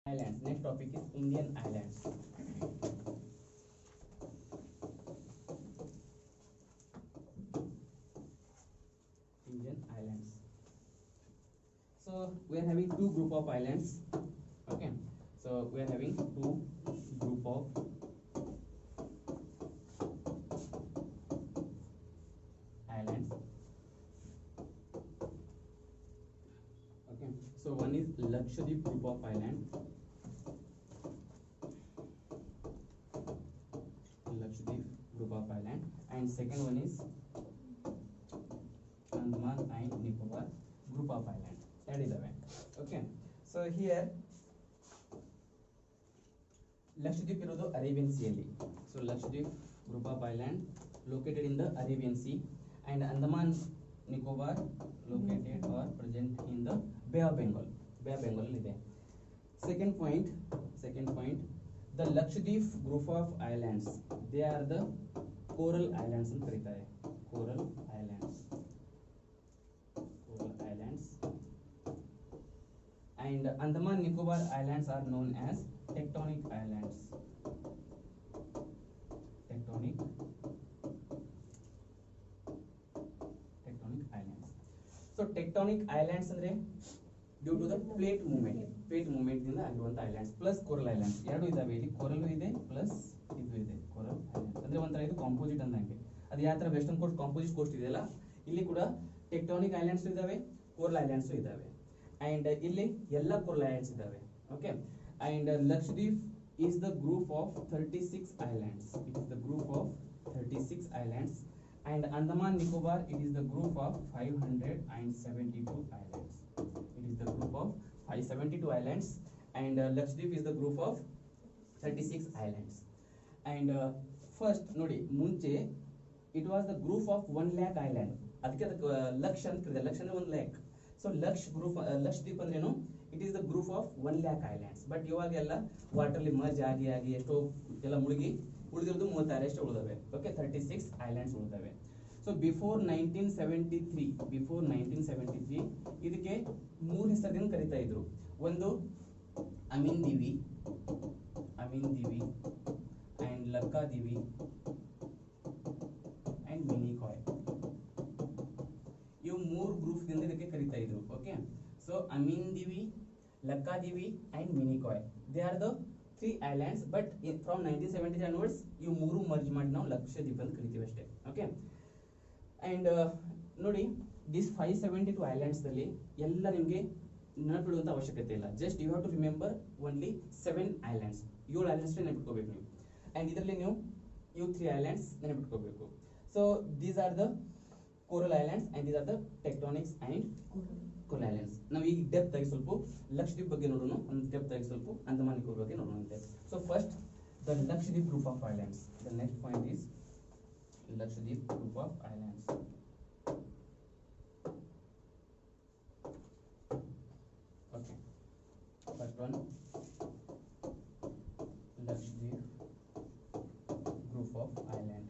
Islands. Next topic is Indian Islands. Indian Islands. So we are having two group of islands. Okay. So we are having two group of islands. Okay. So one is Lakshadweep group of island. Lakshadweep group of island, and second one is Andaman and Nicobar group of island. That is the way. Okay. So here Lakshadweep irodu Arabian Sea alli. So Lakshadweep group of island located in the Arabian Sea, and Andaman Nicobar located or present in the Bay of Bengal. Bay of Bengal ಇದೆ. Second point, the Lakshadweep group of islands, they are the coral islands ಅಂತ ಕರೀತಾರೆ. Coral islands. And Andaman Nicobar islands are known as tectonic islands. Tectonic islands. So tectonic islands ಅಂದ್ರೆ due to the plate movement ಇಂದ ಆಗಿರುವಂತ islands plus coral islands ಎರಡು ಇದಾವೆ. ಇಲ್ಲಿ coral ಇದೆ plus ಇದು ಇದೆ, coral islands ಅಂದ್ರೆ ಒಂಥರ ಇದು ಕಾಂಪೋಸಿಟ್ ಅಂದಂಗೆ. ಅದು ಯಾವ ತರ ವೆಸ್ಟರ್ನ್ ಕೋಸ್ಟ್ ಕಾಂಪೋಸಿಟ್ ಕೋಸ್ಟ್ ಇದೆಯಲ್ಲ, ಇಲ್ಲಿ ಕೂಡ ಟೆಕ್ಟಾನಿಕ್ ಐಲ್ಯಾಂಡ್ಸ್ ಇದಾವೆ, ಕೋರಲ್ ಐಲ್ಯಾಂಡ್ಸ್ ಇದಾವೆ, ಅಂಡ್ ಇಲ್ಲಿ ಎಲ್ಲ ಕೋರಲ್ ಐಲ್ಯಾಂಡ್ಸ್ ಇದಾವೆ. Okay. And Lakshadweep is the group of 36 islands. It is the group of 36 islands, and Andaman Nicobar, it is the group of 572 islands. It is the group of 572 islands, and Lakshadweep is the group of 36 islands. And first nodi munche it was the group of 1 lakh island. ಅದಕ್ಕೆ ಲಕ್ಷ ಅಂತ ಕರೀತಾರೆ. ಲಕ್ಷ ಅಂದ್ರೆ 1 lakh. So Lakshadweep ಅಂದ್ರೇನು, it is the group of 1 lakh islands. But ಇವಾಗೆಲ್ಲ ವಾಟರ್ಲಿ merge ಆಗಿ ಎಷ್ಟೋ ಎಲ್ಲ ಮುಳುಗಿ ಉಳಿದಿರೋದು 36 ಅಷ್ಟೇ ಉಳಿದವೆ. ಓಕೆ, 36 ಐಲ್ಯಾಂಡ್ಸ್ ಉಳಿದವೆ. ಸೊ ಬಿಫೋರ್ 1973 ಇದಕ್ಕೆ 3 ಹೆಸರಿನಿಂದ ಕರೀತಾ ಇದ್ರು. ಒಂದು Amindivi and Laccadive and Minicoy. ಇವು 3 ಗ್ರೂಪ್ಸ್ ದಿಂದ ಇದಕ್ಕೆ ಕರೀತಾ ಇದ್ರು. Okay. So Amindivi, Laccadive and Minicoy, they are the 3 islands, but from 1973 onwards ಇವು 3 ಮರ್ಜ್ ಮಾಡಿ ನಾವು ಲಕ್ಷದ್ವೀಪ್ ಅಂತ ಕರಿತೀವಿ ಅಷ್ಟೇ. ಓಕೆ. ಅಂಡ್ ನೋಡಿ, ದಿಸ್ 572 islands ಅಲ್ಲಿ ಎಲ್ಲ ನಿಮಗೆ ನೆನಪಿಡುವಂತ ಅವಶ್ಯಕತೆ ಇಲ್ಲ. Just you have to remember only 7 islands. 7 islands ನೆನಪಿಟ್ಕೋಬೇಕು ನೀವು. ಅಂಡ್ ಇದರಲ್ಲಿ ನೀವು ಇವು 3 islands ನೆನಪಿಟ್ಕೋಬೇಕು. So these are the coral islands and these are the tectonics and coral islands. ನಾವು ಈಗ ಡೆಪ್ತ್ ಆಗಿ ಸ್ವಲ್ಪ ಲಕ್ಷದ್ವೀಪ್ ಬಗ್ಗೆ ನೋಡೋಣ, ಒಂದು ಡೆಪ್ತ್ ಆಗಿ ಸ್ವಲ್ಪ ಅಂಡಮಾನ್ ನಿಕೋಬಾರ್ ಬಗ್ಗೆ ನೋಡೋಣ ಅಂತೆ. So first the Lakshadweep group of islands. The next point is Lakshadweep group of islands. Okay, first one, Lakshadweep group of island.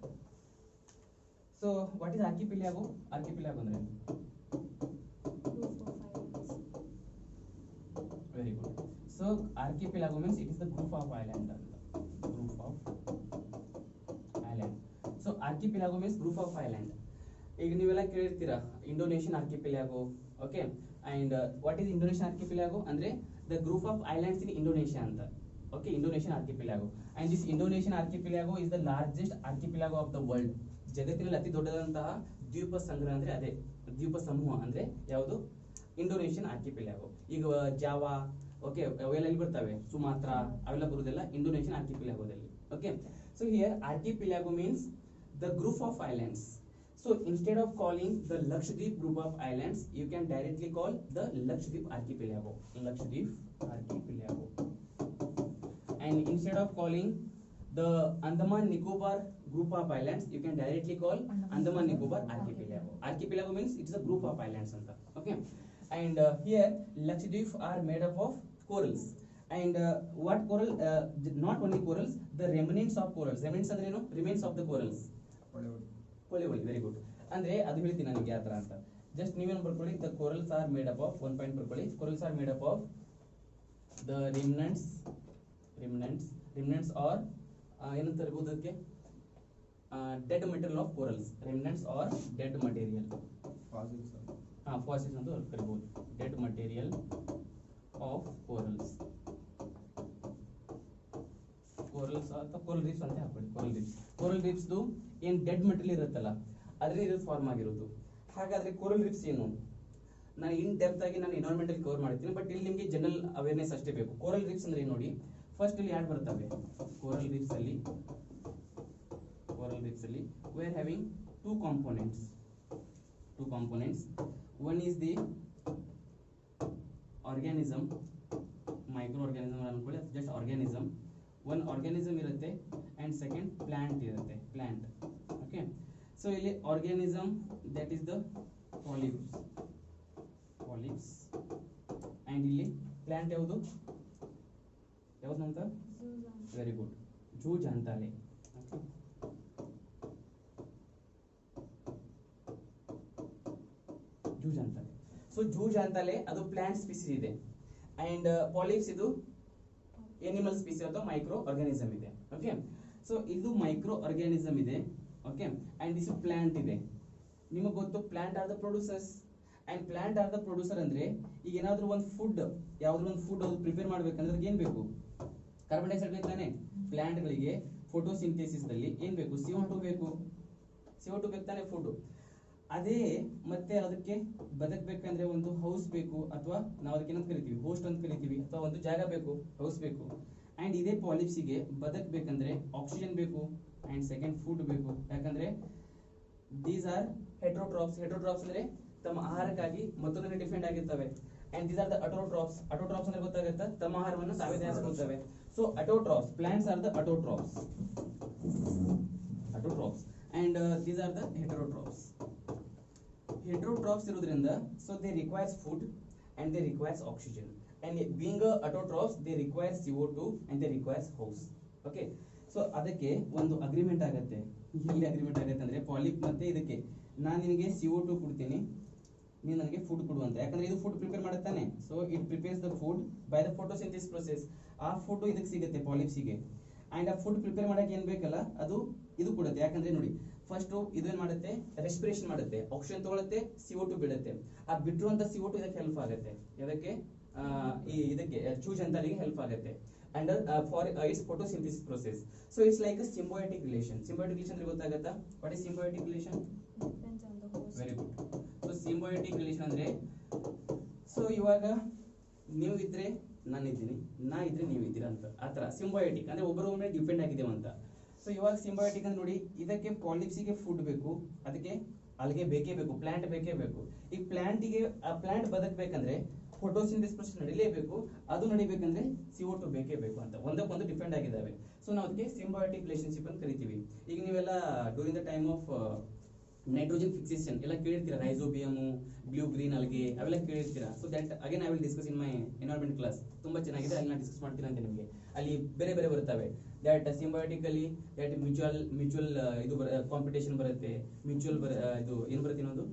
So what is archipelago? Archipelago ಅಂದ್ರೆ Group of islands. Very good. So archipelago means it is the group of island. Group of island. So archipelago means group of island. ಈಗ ನೀವೆಲ್ಲ ಕೇಳಿರ್ತೀರಾ Indonesian archipelago. Okay. And what is Indonesian archipelago ಅಂದ್ರೆ the group of islands in Indonesia ಅಂತ. Okay, Indonesian archipelago. And this Indonesian archipelago is the largest archipelago of the world. ಜಗತ್ತಿನಲ್ಲಿ ಅತಿ ದೊಡ್ಡದಾದಂತಹ ದ್ವೀಪ ಸಂಗ್ರಹ ಅಂದ್ರೆ ಅದೇ ದ್ವೀಪ ಸಮೂಹ ಅಂದ್ರೆ ಯಾವುದು? Indonesian archipelago. ಈಗ ಜಾವಾ, ಓಕೆ, ಅವೆಲ್ಲ ಎಲ್ಲಿ ಬರ್ತವೆ? ಸುಮಾತ್ರ, ಅವೆಲ್ಲ ಬರುವುದೆಲ್ಲ ಇಂಡೋನೇಷಿಯನ್ ಆರ್ಕಿಪಿಲಾಗೋದಲ್ಲಿ. Okay. So here archipelago means the group of islands. So instead of calling the Lakshadweep group of islands, you can directly call the Lakshadweep archipelago. Lakshadweep archipelago. And instead of calling the Andaman Nicobar group of islands, you can directly call Andaman Nicobar archipelago. Archipelago means it's a group of islands anta. Okay. And here Lakshadweep are made up of corals. And what coral? Not only corals, the remnants of corals. Remnants ಅಂದ್ರೆ ಏನು? Remains of the corals. ಕೊಳಿ. Very good. ಅಂದ್ರೆ ಅದು ಹೇಳ್ತೀನಿ ನನಗೆ ಯಾವ ತರ ಅಂತ. ಜಸ್ಟ್ ನೀವೇನು ಬರ್ಕೊಳ್ಳಿ, the corals are made up of, 1 point ಬರ್ಕೊಳ್ಳಿ. Corals are made up of the remnants or ಏನಂತ ಇರಬಹುದು ಅದಕ್ಕೆ dead material of corals, remnants or dead material, fossils ಅಂತ ಕರಿಬಹುದು, ಡೆಡ್ ಮೆಟೀರಿಯಲ್ ಆಫ್ ಕೋರಲ್ಸ್ ಅಥವಾ ಕೋರಲ್ ರೀಫ್ಸ್ ಅಂತ ಹಾಕೊಳ್ಳಿ. ಕೋರಲ್ ರೀಫ್ಸ್ ಏನ್ ಡೆಡ್ ಮೆಟೀರಿಯಲ್ ಇರುತ್ತಲ್ಲ ಅದ್ರಲ್ಲಿ ಇದು ಫಾರ್ಮ್ ಆಗಿರೋದು. ಹಾಗಾದ್ರೆ ಕೋರಲ್ ರೀಫ್ಸ್ ಏನು, ನಾನು ಇನ್ ಡೆಪ್ತ್ ಆಗಿ ನಾನು ಎನ್ವೈರನ್ಮೆಂಟಲ್ ಕವರ್ ಮಾಡ್ತೀನಿ, ಬಟ್ ಇಲ್ಲಿ ನಿಮಗೆ ಜನರಲ್ ಅವೇರ್ನೆಸ್ ಅಷ್ಟೇ ಬೇಕು. ಕೋರಲ್ ರೀಫ್ಸ್ ಅಂದ್ರೆ ನೋಡಿ, ಫಸ್ಟ್ ಇಲ್ಲಿ ಯಾರು ಬರ್ತವೆ, ಕೋರಲ್ ರೀಫ್ಸ್ ಅಲ್ಲಿ we are having two components. One is the organism, microorganism ಅನ್ಕೊಳ್ಳಿ, just organism. One organism ಇರುತ್ತೆ and second plant ಇರುತ್ತೆ, plant. Okay, so ಇಲ್ಲಿ organism that is the polyps and ಇಲ್ಲಿ plant ಯಾವುದು ಅಂತ, ವೆರಿ ಗುಡ್, ಜೂಜಾಂತಾಲೆ. ಜೂಜಾಂತಾಲೆ. ಸೊ ಜೂಜಾಂತಾಲೆ ಅದು plant species ಇದೆ and polyps ಇದು ಎನಿಮಲ್ ಸ್ಪೀಸೀಸ್ ಅಥವಾ ಮೈಕ್ರೋ ಆರ್ಗಾನಿಸಮ್ ಇದೆ. ಓಕೆ, ಸೊ ಇದು ಮೈಕ್ರೋ ಆರ್ಗಾನಿಸಮ್ ಇದೆ. ಓಕೆ, ಅಂಡ್ ದಿಸ್ ಪ್ಲಾಂಟ್ ಇದೆ. ನಿಮಗೆ ಗೊತ್ತು plant are the producers and plant are the producer ಅಂದ್ರೆ ಈಗ ಏನಾದ್ರೂ ಒಂದು ಫುಡ್, ಯಾವ್ದಾದ್ರು ಒಂದು ಫುಡ್ ಅದು ಪ್ರಿಪೇರ್ ಮಾಡ್ಬೇಕಂದ್ರೆ ಏನ್ ಬೇಕು, ಕಾರ್ಬನ್ ಡೈಆಕ್ಸೈಡ್ ಬೇಕು ತಾನೆ. ಪ್ಲಾಂಟ್ ಗಳಿಗೆ ಫೋಟೋಸಿಂಥೆಸಿಸ್ ದಲ್ಲಿ ಏನ್ ಬೇಕು, CO2 ಬೇಕು ತಾನೆ ಫುಡ್. ಅದೇ ಮತ್ತೆ ಅದಕ್ಕೆ ಬದುಕಬೇಕಂದ್ರೆ ಒಂದು ಹೌಸ್ ಬೇಕು, ಅಥವಾ ನಾವು ಅದಕ್ಕೆ ಏನಂತ ಕರಿತೀವಿ, ಹೋಸ್ಟ್ ಅಂತ ಕರಿತೀವಿ, ಅಥವಾ ಒಂದು ಜಾಗ ಬೇಕು, ಹೌಸ್ ಬೇಕು. ಅಂಡ್ ಇದೇ ಪಾಲಿಪ್ಸಿಗೆ ಬದುಕಬೇಕಂದ್ರೆ ಆಕ್ಸಿಜನ್ ಬೇಕು ಅಂಡ್ ಸೆಕೆಂಡ್ ಫುಡ್ ಬೇಕು. ಯಾಕಂದ್ರೆ ದೀಸ್ ಆರ್ ಹೆಟರೋಟ್ರಾಪ್ಸ್ ಅಂದ್ರೆ ತಮ್ಮ ಆಹಾರಕ್ಕಾಗಿ ಮತ್ತೊಂದರಲ್ಲಿ ಡಿಫೆಂಡ್ ಆಗಿರ್ತವೆ. And these are the autotrophs ಅಂದ್ರೆ ಗೊತ್ತಾಗುತ್ತೆ ತಮ್ಮ ಆಹಾರವನ್ನು ತಾವೇ ತಯಾರಿಸಿಕೊಳ್ತವೆ. So autotrophs, plants are the autotrophs and these are the heterotrophs ಇರೋದ್ರಿಂದ so they requires food and they requires oxygen, and being a autotrophs they require CO2 and they requires house. Okay, so ಅದಕ್ಕೆ ಒಂದು agreement ಆಗುತ್ತೆ. ಎಲ್ಲಿ agreement ಆಗುತ್ತೆ ಅಂದ್ರೆ polyp ಮತ್ತೆ ಇದಕ್ಕೆ, ನಾನು ನಿನಗೆ CO2 ಕೊಡ್ತೀನಿ, ನೀನು ನನಗೆ ಫುಡ್ ಕೊಡು ಅಂತ. ಯಾಕಂದ್ರೆ ಇದು ಫುಡ್ ಪ್ರಿಪೇರ್ ಮಾಡುತ್ತಾನೆ. So it prepares the food by the photosynthesis process. ಆ ಫುಡ್ ಇದಕ್ಕೆ ಸಿಗುತ್ತೆ ಪಾಲಿಪ್ಸಿಗೆ. ಅಂಡ್ ಆ ಫುಡ್ ಪ್ರಿಪೇರ್ ಮಾಡಕ್ಕೆ ಏನ್ ಬೇಕಲ್ಲ ಅದು ಇದು ಕೊಡುತ್ತೆ. ಯಾಕಂದ್ರೆ ನೋಡಿ, ಫಸ್ಟ್ ಇದೇನ್ ಮಾಡುತ್ತೆ, ರೆಸ್ಪಿರೇಷನ್ ಮಾಡುತ್ತೆ, ಆಕ್ಸಿಜನ್ ತಗೊಳುತ್ತೆ, CO2 ಬಿಡುತ್ತೆ. ಆ ಬಿಟ್ಟಿರುವಂತ CO2 ಇದಕ್ಕೆ ಹೆಲ್ಪ್ ಆಗುತ್ತೆ. ಇದಕ್ಕೆ ಇದಕ್ಕೆ ಜೂಜಾಂತಾಲಿಗೆ ಹೆಲ್ಪ್ ಆಗುತ್ತೆ. And for its photosynthesis process. So it's like a symbiotic relation. ಅಂದ್ರೆ ಗೊತ್ತಾಗತ್ತಾ, what is symbiotic relation? Very good. So symbiotic relation ಅಂದ್ರೆ, ಸೊ ಇವಾಗ ನೀವು ಇದ್ರೆ ನಾನಿದ್ದೀನಿ, ನಾ ಇದ್ರೆ ನೀವು ಇದ್ದೀರಾ ಅಂತ, ಆತರ ಸಿಂಬಯೋಟಿಕ್ ಅಂದ್ರೆ ಒಬ್ಬರೊಬ್ಬರೇ ಡಿಪೆಂಡ್ ಆಗಿದ್ದೇವೆ ಅಂತ. ಸೊ ಇವಾಗ ಸಿಂಬಯೋಟಿಕ್ ಅಂದ್ರೆ ನೋಡಿ, ಇದಕ್ಕೆ ಪಾಲಿಪ್ಸಿಗೆ ಫುಡ್ ಬೇಕು, ಅದಕ್ಕೆ ಅಲ್ಲಿಗೆ ಬೇಕೇ ಬೇಕು, ಪ್ಲಾಂಟ್ ಬೇಕೇ ಬೇಕು. ಈ ಪ್ಲಾಂಟಿಗೆ ಆ ಪ್ಲಾಂಟ್ ಬದುಕಬೇಕಂದ್ರೆ ಫೋಟೋಸಿಂಥೆಸಿಸ್ ಪ್ರೊಸೆಸ್ ನಡಿಲೇಬೇಕು, ಅದು ನಡಿಬೇಕಂದ್ರೆ CO2 ಬೇಕೇ ಬೇಕು ಅಂತ, ಒಂದಕ್ಕೊಂದು ಡಿಪೆಂಡ್ ಆಗಿದ್ದಾವೆ. ಸೊ ನಾವು ಅದಕ್ಕೆ ಸಿಂಬಯೋಟಿಕ್ ರಿಲೇಶನ್ಶಿಪ್ ಅಂತ ಕರಿತೀವಿ. ಈಗ ನೀವೆಲ್ಲ during the time of nitrogen fixation ಎಲ್ಲ ಕೇಳಿರ್ತೀರಾ, ರೈಸೋಬಿಯಮ್, ಬ್ಲೂ ಗ್ರೀನ್ ಅಲ್ಗೆ ಅವೆಲ್ಲ ಕೇಳಿರ್ತೀರಾ. So that again I will discuss in my environment class. ತುಂಬಾ ಚೆನ್ನಾಗಿದೆ, ಅಲ್ಲಿ ನಾನು ಡಿಸ್ಕಸ್ ಮಾಡ್ತೀನಿ ಅಂತ ನಿಮಗೆ. ಅಲ್ಲಿ ಬೇರೆ ಬೇರೆ ಬರ್ತವೆ. ದಟ್ ಸಿಂಬಯೋಟಿಕಲಿ ದಟ್ ಮ್ಯೂಚುವಲ್ ಇದು ಕಾಂಪಿಟೇಷನ್ ಬರುತ್ತೆ, ಮ್ಯೂಚುವಲ್ ಇದು ಏನು ಬರುತ್ತೆ, ಇನ್ನೊಂದು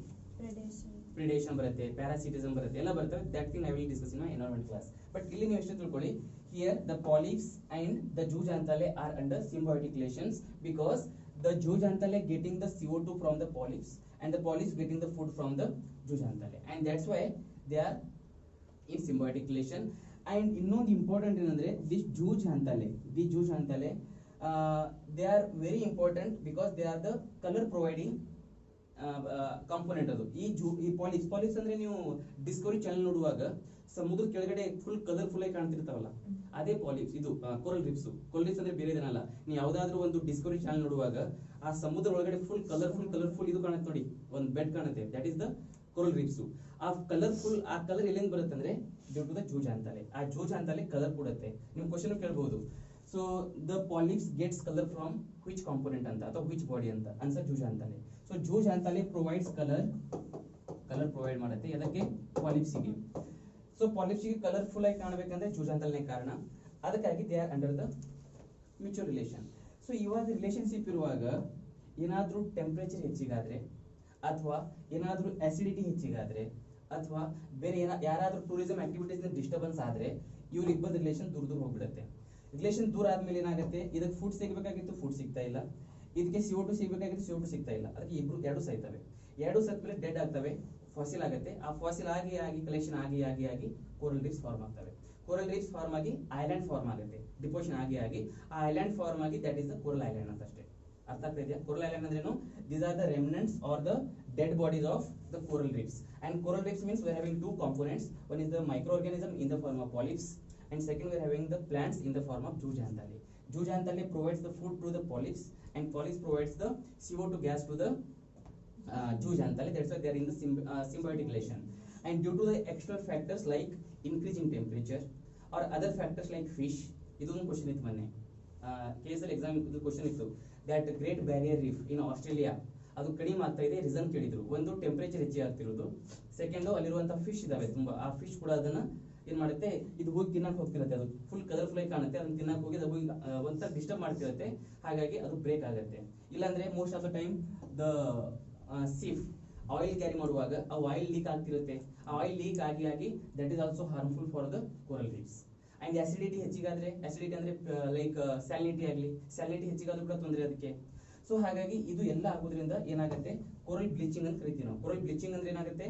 ಪ್ರಿಡೇಷನ್ ಬರುತ್ತೆ, ಪ್ಯಾರಾಸಿಟಿಸಮ್ ಬರುತ್ತೆ, ಎಲ್ಲ ಬರ್ತವೆ. That thing I will discuss in my environment class. But ಇಲ್ಲಿ ನೀವು ಎಷ್ಟು ತಿಳ್ಕೊಳ್ಳಿ, here the polyps and the zooxanthellae are under symbiotic relations because the jujantale getting the CO2 from the polyps and the polyps getting the food from the jujantale, and that's why they are in symbiotic relation. And ಇನ್ನೊಂದು important ಏನಂದ್ರೆ this jujantale they are very important because they are the color providing component. ಅದು ಈ polyps ಅಂದ್ರೆ ನೀವು Discovery channel ನೋಡುವಾಗ ಸಮುದ್ರ ಕೆಳಗಡೆ full colourful ಆಗಿ ಕಾಣ್ತಿರ್ತಾವಲ್ಲ, ಅದೇ ಪಾಲಿಪ್ಸ್. ಇದು ಕೋರಲ್ ರೀಫ್ಸ್ ಅಂದ್ರೆ ಬೇರೆ ಏನಲ್ಲ. ನೀವು ಯಾವ್ದಾದ್ರು ಒಂದು ಡಿಸ್ಕವರಿ ಚಾನೆಲ್ ನೋಡುವಾಗ ಆ ಸಮುದ್ರ ಒಳಗಡೆ ಫುಲ್ ಕಲರ್ಫುಲ್ ಇದು ಕಾಣುತ್ತೆ ನೋಡಿ, ಒಂದು ಬೆಡ್ ಕಾಣುತ್ತೆ, that is the coral reefs. ಆ ಕಲರ್ ಎಲ್ಲಿಂದ ಬರುತ್ತೆ ಅಂದ್ರೆ ಡ್ಯೂ ಟು ದ ಜೂಜಾಂತಾಲೆ. ಆ ಜೂಜಾಂತಾಲೆ ಕಲರ್ ಕೊಡುತ್ತೆ. ನೀವು ಕ್ವಶನ್ ಕೇಳಬಹುದು, so the polyps gets colour from which component ಅಂತ ಅಥವಾ ವಿಚ್ ಬಾಡಿ ಅಂತ. Answer zooxanthellae. So zooxanthellae provides colour provide ಮಾಡುತ್ತೆ ಅದಕ್ಕೆ ಪಾಲಿಪ್ಸಿಗೆ. ಸೊ ಪಾಲಿಪ್ಸಿಗೆ ಕಲರ್ಫುಲ್ ಆಗಿ ಕಾಣಬೇಕಂದ್ರೆ ಜೂಜಾಂತಾಲೆ ಕಾರಣ. ಅದಕ್ಕಾಗಿ they are under the mutual relation. So ಇವಾಗ ರಿಲೇಶನ್ಶಿಪ್ ಇರುವಾಗ ಏನಾದ್ರೂ ಟೆಂಪರೇಚರ್ ಹೆಚ್ಚಿಗಾದ್ರೆ, ಅಥವಾ ಏನಾದ್ರೂ ಅಸಿಡಿಟಿ ಹೆಚ್ಚಿಗಾದ್ರೆ, ಅಥವಾ ಬೇರೆ ಯಾರಾದ್ರೂ ಟೂರಿಸಂ ಆಕ್ಟಿವಿಟೀಸ್ ಡಿಸ್ಟರ್ಬೆನ್ಸ್ ಆದ್ರೆ ಇವ್ರಿಬ್ಬರ ರಿಲೇಷನ್ ದೂರ ದೂರ ಹೋಗ್ಬಿಡುತ್ತೆ. ರಿಲೇಷನ್ ದೂರ ಆದ್ಮೇಲೆ ಏನಾಗುತ್ತೆ, ಇದಕ್ಕೆ ಫುಡ್ ಸಿಗಬೇಕಾಗಿತ್ತು, ಫುಡ್ ಸಿಗ್ತಾ ಇಲ್ಲ. ಇದಕ್ಕೆ CO2 ಸಿಗಬೇಕಾಗಿತ್ತು, CO2 ಸಿಗ್ತಾ ಇಲ್ಲ. ಅದಕ್ಕೆ ಎರಡು ಸಾಯ್ತವೆ. ಎರಡು ಸತ್ಮೇಲೆ ಡೆಡ್ ಆಗ್ತವೆ, ಫಾಸಿಲ್ ಆಗುತ್ತೆ. ಆ ಫಾಸಿಲ್ ಆಗಿ ಆಗಿ ಕಲೆಕ್ಷನ್ ಆಗಿ ಆಗಿ ಆಗಿ ಕೋರಲ್ ರೀಫ್ಸ್ ಫಾರ್ಮ್ ಆಗ್ತವೆ. ಕೋರಲ್ ರೀಫ್ಸ್ ಫಾರ್ಮ್ ಆಗಿ ಐಲ್ಯಾಂಡ್ ಫಾರ್ಮ್ ಆಗುತ್ತೆ. ಡಿಪೋಷನ್ ಆಗಿ ಆಗಿ ಆ ಐಲ್ಯಾಂಡ್ ಫಾರ್ಮ್ ಆಗಿ that is the coral island ಅಂತ ಅಷ್ಟೇ. ಅರ್ಥ ಆಗ್ತಾ ಇದೆಯಾ? ಕೋರಲ್ ಐಲ್ಯಾಂಡ್ ಅಂದ್ರೇನು? These are the remnants or the dead bodies of the coral reefs. And coral reefs means we are having two components. One is the microorganism in the form of polyps, and second we are having the plants in the form of zooxanthellae. Zooxanthellae provides the food to the polyps, and polyps provides the CO2 gas to the zooxanthellae. That's why they are in the symbiotic relation. And due to the external factors like increase in temperature or other factors like fish, ಇದೊಂದು question ಇತ್ತು ಮೊನ್ನೆ KSL exam ಇದು question ಇತ್ತು. That great barrier reef in Australia ಅದು ಕಡಿಮೆ ಆಗ್ತಾ ಇದೆ, reason ಕೇಳಿದ್ರು. ಒಂದು ಟೆಂಪರೇಚರ್ ಹೆಚ್ಚಿಗೆ ಆಗ್ತಿರೋದು, ಸೆಕೆಂಡು ಅಲ್ಲಿರುವಂತಹ ಫಿಶ್ ಇದಾವೆ ತುಂಬಾ, ಆ ಫಿಶ್ ಕೂಡ ಅದನ್ನ ಏನ್ ಮಾಡುತ್ತೆ, ಇದು ಹೋಗಿ ತಿನ್ನಕ್ ಹೋಗ್ತಿರುತ್ತೆ. ಅದು ಫುಲ್ ಕಲರ್ಫುಲ್ ಆಗಿ ಕಾಣುತ್ತೆ, ಅದನ್ನ ತಿನ್ನಕ್ ಹೋಗಿ ಅದು ಹೋಗಿ ಒಂಥರ ಡಿಸ್ಟರ್ಬ್ ಮಾಡ್ತಿರುತ್ತೆ, ಹಾಗಾಗಿ ಅದು ಬ್ರೇಕ್ ಆಗುತ್ತೆ. ಇಲ್ಲಾಂದ್ರೆ most of the time the ship oil carry ಮಾಡುವಾಗ ಆ ಆಯಿಲ್ ಲೀಕ್ ಆಗ್ತಿರುತ್ತೆ. ಆ ಆಯಿಲ್ ಲೀಕ್ ಆಗಿ ಆಗಿ that is also harmful for the coral reefs. And acidity ಹೆಚ್ಚಿಗಾದ್ರೆ, ಆಸಿಡಿಟಿ ಅಂದ್ರೆ ಲೈಕ್ ಸ್ಯಾಲಿನಿಟಿ ಆಗಲಿ, ಸ್ಯಾಲಿನಿಟಿ ಹೆಚ್ಚಿಗಾದ್ರೂ ಕೂಡ ತೊಂದರೆ ಅದಕ್ಕೆ. ಸೊ ಹಾಗಾಗಿ ಇದು ಎಲ್ಲ ಆಗೋದ್ರಿಂದ ಏನಾಗುತ್ತೆ, ಕೋರಲ್ ಬ್ಲೀಚಿಂಗ್ ಅಂತ ಕರಿತೀವಿ ನಾವು. ಕೋರಲ್ ಬ್ಲೀಚಿಂಗ್ ಅಂದ್ರೆ ಏನಾಗುತ್ತೆ,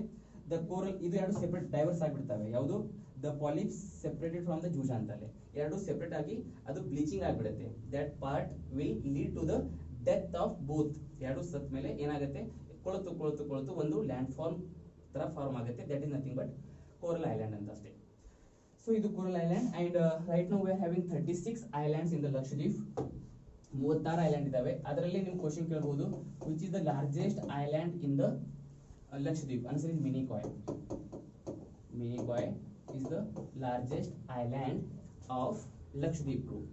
ದ ಕೋರಲ್ ಇದು ಎರಡು ಸೆಪರೇಟ್ ಡೈವರ್ಸ್ ಆಗಿಬಿಡ್ತವೆ. ಯಾವುದು, the polyps separated from the zooxanthellae, ಎರಡು ಸೆಪರೇಟ್ ಆಗಿ ಅದು ಬ್ಲೀಚಿಂಗ್ ಆಗಿಬಿಡುತ್ತೆ. That part will lead to the death of both. ಎರಡು ಸತ್ ಮೇಲೆ ಏನಾಗುತ್ತೆ, ಕೊಳತು ಕೊಳತು ಕೊಳತು ಒಂದು ಲ್ಯಾಂಡ್ ಫಾರ್ಮ್ ತರ ಫಾರ್ಮ್ ಆಗುತ್ತೆ. That is nothing but coral island ಅಂತ ಅಷ್ಟೇ. ಸೊ ಇದು coral island. And right now we are having 36 islands in the Lakshadweep. 36 island ಇದಾವೆ. ಅದರಲ್ಲಿ ನಿಮ್ ಕ್ವಶನ್ ಕೇಳಬಹುದು, which is the largest island in the Lakshadweep? Answer is Minicoy. Minicoy is the largest island of Lakshadweep group.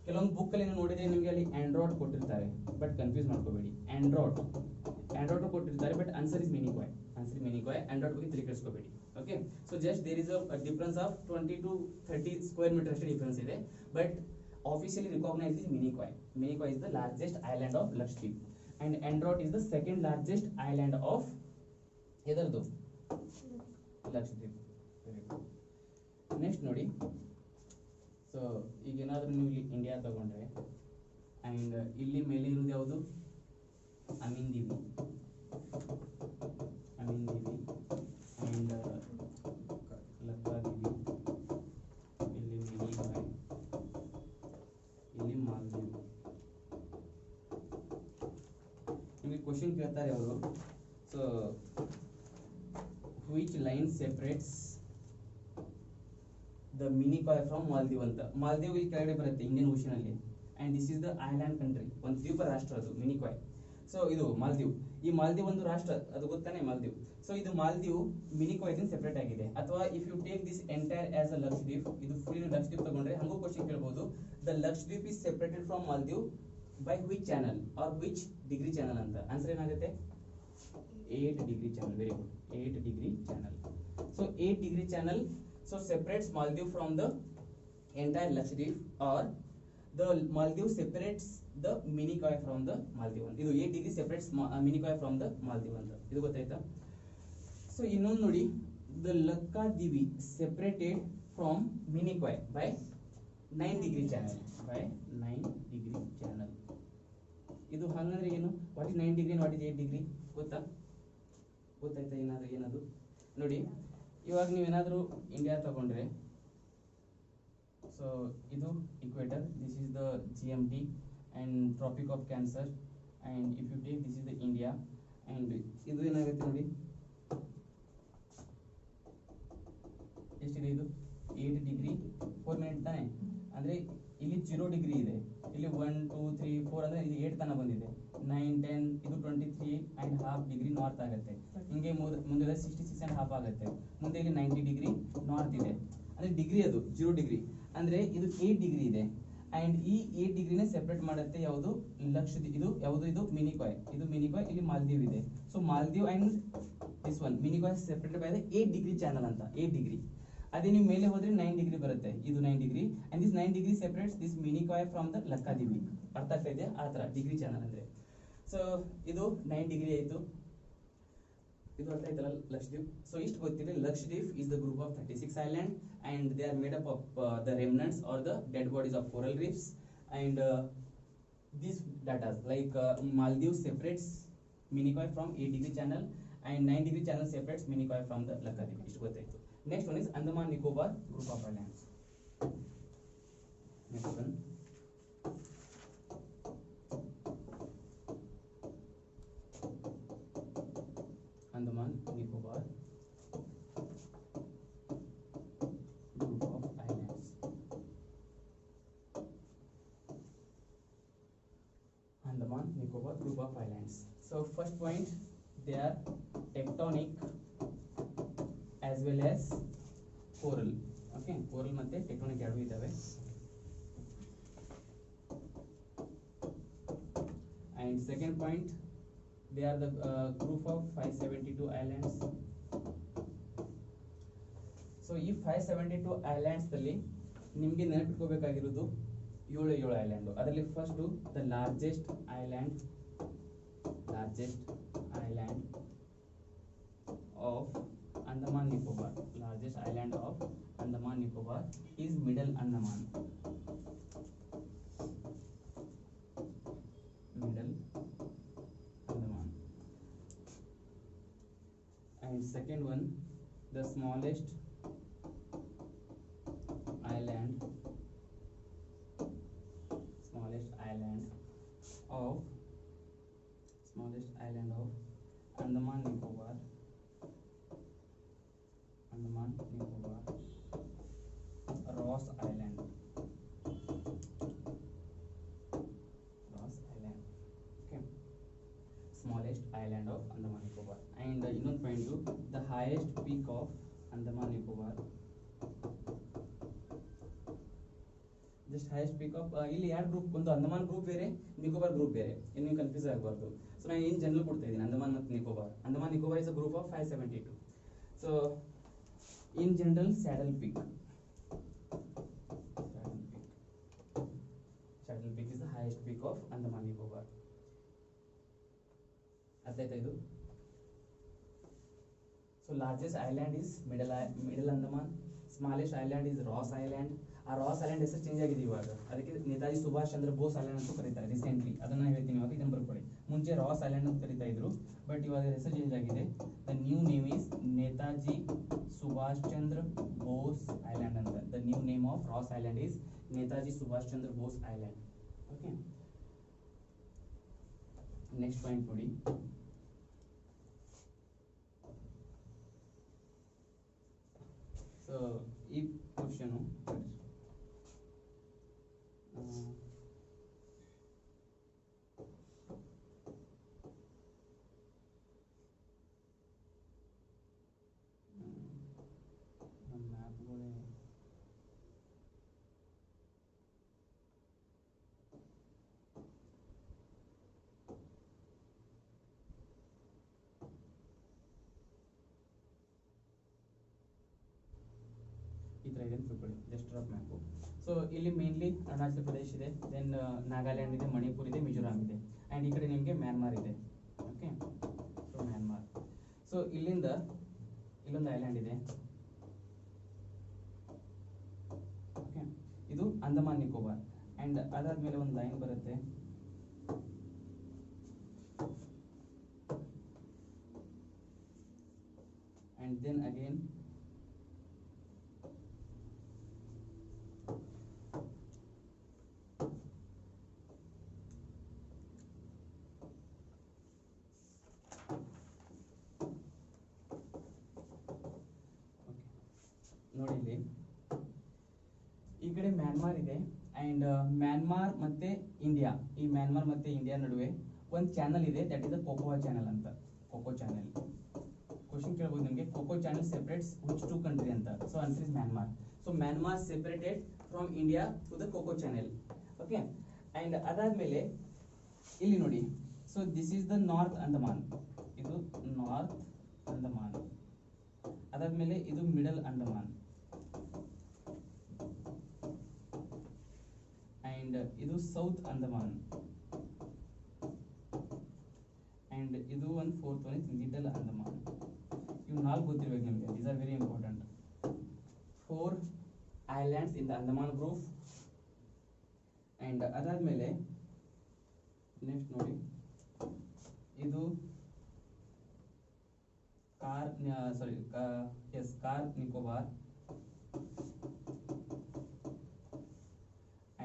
ಕೆಲವೊಂದು book ಅಲ್ಲಿ ನೋಡಿದ್ರೆ ನಿಮಗೆ ಅಲ್ಲಿ ಆಂಡ್ರಾಯ್ಡ್ ಕೊಟ್ಟಿರ್ತಾರೆ, ಬಟ್ ಕನ್ಫ್ಯೂಸ್ ಮಾಡ್ಕೋಬೇಡಿ. ಆಂಡ್ರಾಯ್ಡ್ ಕೊಟ್ಟಿರ್ತಾರೆ, but answer is Minicoy. Answer Minicoy. Androth ಬಗ್ಗೆ ತಲೆ ಕೆಡಿಸ್ಕೋಬೇಡಿ. Okay, so just there is a difference of 20 to 30 square metre ಅಷ್ಟೇ ಡಿಫರೆನ್ಸ್ ಇದೆ, but officially recognized is Minicoy. Minicoy is the largest island of Lakshadweep, and Android is the second largest island of ಎದರದು Lakshadweep. Very good. Next ನೋಡಿ, so ಈಗ ಏನಾದರೂ ನೀವು ಇಲ್ಲಿ India ತಗೊಂಡ್ರೆ, and ಇಲ್ಲಿ ಮೇಲೆ ಇರೋದು ಯಾವುದು, ಅಮೀನ್ ದೀವಿ ಅಂಡ್ ಲಕ್ಕಾದ್ವೀಪ್, ಇಲ್ಲಿ ಮಿನಿಕಾಯ್, ಇಲ್ಲಿ ಮಾಲ್ದೀವ್. ನಿಮಗೆ ಕ್ವಶನ್ ಕೇಳ್ತಾರೆ ಅವರು, so which line separates the Minicoy from Maldive ಅಂತ. ಮಾಲ್ದೀವ್ ಈ ಕೆಳಗಡೆ ಬರುತ್ತೆ ಇಂಡಿಯನ್ ಓಷನ್ ಅಲ್ಲಿ, and this is the island country, ಒಂದು ದ್ವೀಪ ರಾಷ್ಟ್ರ ಅದು ಮಿನಿಕಾಯ್. ಸೊ ಇದು ಮಾಲ್ದೀವ್. ಈ ಮಾಲ್ದೀವ್ ಒಂದು ರಾಷ್ಟ್ರ, ಅದು ಗೊತ್ತಾನೆ ಮಾಲ್ದೀವ್. ಸೊ ಇದು ಮಾಲ್ದೀವ್ ಮಿನಿಕಾಯ್ ಸೆಪರೇಟ್ ಆಗಿದೆ. ಅಥವಾ if you take this entire as a Lakshadweep, ಇದು ಫುಲ್ ಲಕ್ಷದ್ವೀಪ್ ತಗೊಂಡ್ರೆ ಹಂಗೂ ಕ್ವಶನ್ ಕೇಳಬಹುದು, the Lakshadweep is separated from Maldive by which channel or which degree channel ಅಂತ. ಆನ್ಸರ್ ಏನಾಗುತ್ತೆ, 8 degree channel. Very good, 8 degree channel. So 8 degree channel so separates Maldives from the entire Lakshadweep, or the Maldives separates the Minicoy from the Maldives. ಇದು 8 degree separates Minicoy from the Maldives ಅಂತ. ಇದು ಗೊತ್ತಾಯ್ತಾ? So ಇನ್ನೊಂದು ನೋಡಿ, the Lakshadweep separated from Minicoy by 9 degree channel. By 9 degree channel. ಇದು ಹಂಗಂದ್ರೆ ಏನು, what is 9 degree, what is 8 degree ಗೊತ್ತಾಯ್ತಾ? ಏನದು ನೋಡಿ, ಇವಾಗ ನೀವೇನಾದರೂ ಇಂಡಿಯಾ ತಗೊಂಡ್ರೆ, ಸೊ ಇದು equator, this is the GMT and tropic of cancer, and if you take this is the India, and ಇದು ಏನಾಗುತ್ತೆ ನೋಡಿ, ಎಷ್ಟಿದೆ ಇದು, 8 degree 4 minutes ತಾನೆ. ಅಂದರೆ ಇಲ್ಲಿ 0 degree ಇದೆ, ಇಲ್ಲಿ 1 2 3 4 ಅಂದರೆ ಇದು 8 ತನಕ ಬಂದಿದೆ, 9 10 ಇದು 23.5 degree ನಾರ್ತ್ ಆಗುತ್ತೆ. ಹಿಂಗೆ ಮುಂದೆ 66.5 ಆಗುತ್ತೆ. ಮುಂದೆ ಇಲ್ಲಿ 90 degree ನಾರ್ತ್ ಇದೆ, ಅಂದರೆ ಡಿಗ್ರಿ ಅದು 0 degree. ಅಂದರೆ ಇದು 8 degree ಇದೆ, ಅಂಡ್ ಈ 8 ಡಿಗ್ರಿನೇ ಸೆಪರೇಟ್ ಮಾಡುತ್ತೆ ಯಾವುದು, ಲಕ್ಷದ್ವೀಪ್. ಇದು ಯಾವುದು, ಇದು ಮಿನಿಕಾಯ್. ಇದು ಮಿನಿಕಾಯ್, ಇಲ್ಲಿ ಮಾಲ್ದೀವ್ ಇದೆ. So Maldive and this one Minicoy separated by the 8 degree channel ಅಂತ, 8 degree. ಅದೇ ನೀವು ಮೇಲೆ ಹೋದ್ರೆ 9 degree ಬರುತ್ತೆ, ಇದು 9 degree, and this 9 degree separates this Minicoy from the Lakshadweep. ಅರ್ಥ ಆಗ್ತಾ ಇದೆಯಾ? ಆ ಥರ ಡಿಗ್ರಿ ಚಾನಲ್ ಅಂದರೆ. ಸೊ ಇದು 9 degree ಆಯಿತು. ಇದು ಅರ್ಥ ಆಯ್ತಲ್ಲ ಲಕ್ಷದ್ವೀಪ್. ಸೊ ಇಷ್ಟು ಗೊತ್ತಿದೆ, Lakshadweep is the group of 36 island and they are made up of the remnants or the dead bodies of coral reefs and these data like Maldives separates Minicoy from 8-degree channel and 9-degree channel separates Minicoy from the Lakshadweep. ಇಷ್ಟು ಗೊತ್ತಾಯ್ತು. Next one is Andaman Nicobar group of islands. Next one. Andaman Nicobar group of islands. Andaman Nicobar group of islands. So first point, they are tectonic as well as coral. Okay, coral ಮತ್ತೆ tectonic ಎರಡು ಇದಾವೆ. And second point, they are the group of 572 islands. So ಈ 572 islands ದಲ್ಲಿ ನಿಮಗೆ ನೆನಪಿಟ್ಕೋಬೇಕಾಗಿರೋದು 7 island. ಅದರಲ್ಲಿ first the largest island of Andaman Nicobar, largest island of Andaman Nicobar is Middle Andaman. And second one, the smallest island of Andaman Nicobar, Ross Island. Okay, smallest island of Andaman Nicobar. And ಇನ್ನೊಂದು point, the highest peak of Andaman Nicobar. Just highest peak of, ಇಲ್ಲಿ ಎರಡು group, ಒಂದು Andaman group ಬೇರೆ, Nicobar group ಬೇರೆ, ಇನ್ನು ನೀವು confuse ಆಗಬಾರ್ದು. So ನಾನು ಏನು ಜನರಲ್ ಕೊಡ್ತಾ ಇದ್ದೀನಿ, ಅಂಡಮಾನ್ ಮತ್ತು Nicobar. Andaman Nicobar is a group of 572. So in general saddle Peak is the highest peak of Andaman Nicobar. ಅರ್ಥ ಆಯ್ತಾ ಇದು? So largest island is Middle Andaman, smallest island is Ross Island. ಆ ರಾಸ್ ಐಲ್ಯಾಂಡ್ ಹೆಸರು ಚೇಂಜ್ ಆಗಿದೆ ಇವಾಗ, ಅದಕ್ಕೆ ನೇತಾಜಿ ಸುಭಾಷ್ ಚಂದ್ರ ಬೋಸ್ ಐಲ್ಯಾಂಡ್ ಅಂತ ಕರೀತಾರೆ ರೀಸೆಂಟ್ಲಿ. ಅದನ್ನ ಹೇಳ್ತೀನಿ ಇವಾಗ, ಇದನ್ನು ಬರ್ಕೊಳ್ಳಿ. ಮುಂಚೆ ರಾಸ್ ಐಲ್ಯಾಂಡ್ ಅಂತ ಕರೀತಾ ಇದ್ರು, ಬಟ್ ಇವಾಗ ಹೆಸರು ಚೇಂಜ್ ಆಗಿದೆ. The new name is Netaji Subhash Chandra Bose island ಅಂತ. The new name of Ross island is Netaji Subhash Chandra Bose island. Okay, next point ನೋಡಿ. ಸೊ ಈ ಕ್ವಶನ್ ಮ್ಯಾಪ್ಗಳೇ ಈ ಥರ ಇದೆ ಅಂತ ತಿಳ್ಕೊಳ್ಳಿ, ಜಸ್ಟ್ ಡ್ರಾಪ್ ಮ್ಯಾಪು. ಸೊ ಇಲ್ಲಿ ಮೇನ್ಲಿ ಅರುಣಾಚಲ ಪ್ರದೇಶ್ ಇದೆ, ದೆನ್ ನಾಗಾಲ್ಯಾಂಡ್ ಇದೆ, ಮಣಿಪುರ್ ಇದೆ, ಮಿಜೋರಾಂ ಇದೆ, ಆ್ಯಂಡ್ ಈ ಕಡೆ ನಿಮಗೆ ಮ್ಯಾನ್ಮಾರ್ ಇದೆ. Okay, so Myanmar. ಸೊ ಇಲ್ಲಿಂದ ಇಲ್ಲೊಂದು ಐಲ್ಯಾಂಡ್ ಇದೆ. ಓಕೆ, ಇದು ಅಂಡಮಾನ್ ನಿಕೋಬಾರ್. ಆ್ಯಂಡ್ ಅದಾದ್ಮೇಲೆ ಒಂದು ಲೈನ್ ಬರುತ್ತೆ, ಆ್ಯಂಡ್ ದೆನ್ ಅಗೇನ್ ನೋಡಿ ಇಲ್ಲಿ ಈ ಕಡೆ ಮ್ಯಾನ್ಮಾರ್ ಇದೆ, ಅಂಡ್ ಮ್ಯಾನ್ಮಾರ್ ಮತ್ತೆ ಇಂಡಿಯಾ, ಈ ಮ್ಯಾನ್ಮಾರ್ ಮತ್ತೆ ಇಂಡಿಯಾ ನಡುವೆ ಒಂದು ಚಾನಲ್ ಇದೆ, that is the Coco channel ಅಂತ. ಕೋಕೋ ಚಾನಲ್ ಕ್ವಶನ್ ಕೇಳಬಹುದು ನಿಮಗೆ, Coco channel separates which two country ಅಂತ. So answer is Myanmar. So Myanmar separated from India to the Coco channel. Okay, and ಅದಾದ್ಮೇಲೆ ಇಲ್ಲಿ ನೋಡಿ, so this is the north Andaman, ಇದು north Andaman. ಅದಾದ್ಮೇಲೆ ಇದು ಮಿಡಲ್ ಅಂಡಮಾನ್, ಅಂಡ್ ಇದು ಸೌತ್ ಅಂಡಮಾನ್, ಅಂಡ್ ಇದು ಒಂದು ಫೋರ್ತ್ ಒನ್ ಲಿಟಲ್ ಅಂಡಮಾನ್. ಇವು 4 ಗೊತ್ತಿರಬೇಕು ನಿಮಗೆ. These are very important. 4 islands in the Andaman group. And ಅದಾದ್ಮೇಲೆ ನೆಕ್ಸ್ಟ್ ನೋಡಿ, ಇದು car Nicobar,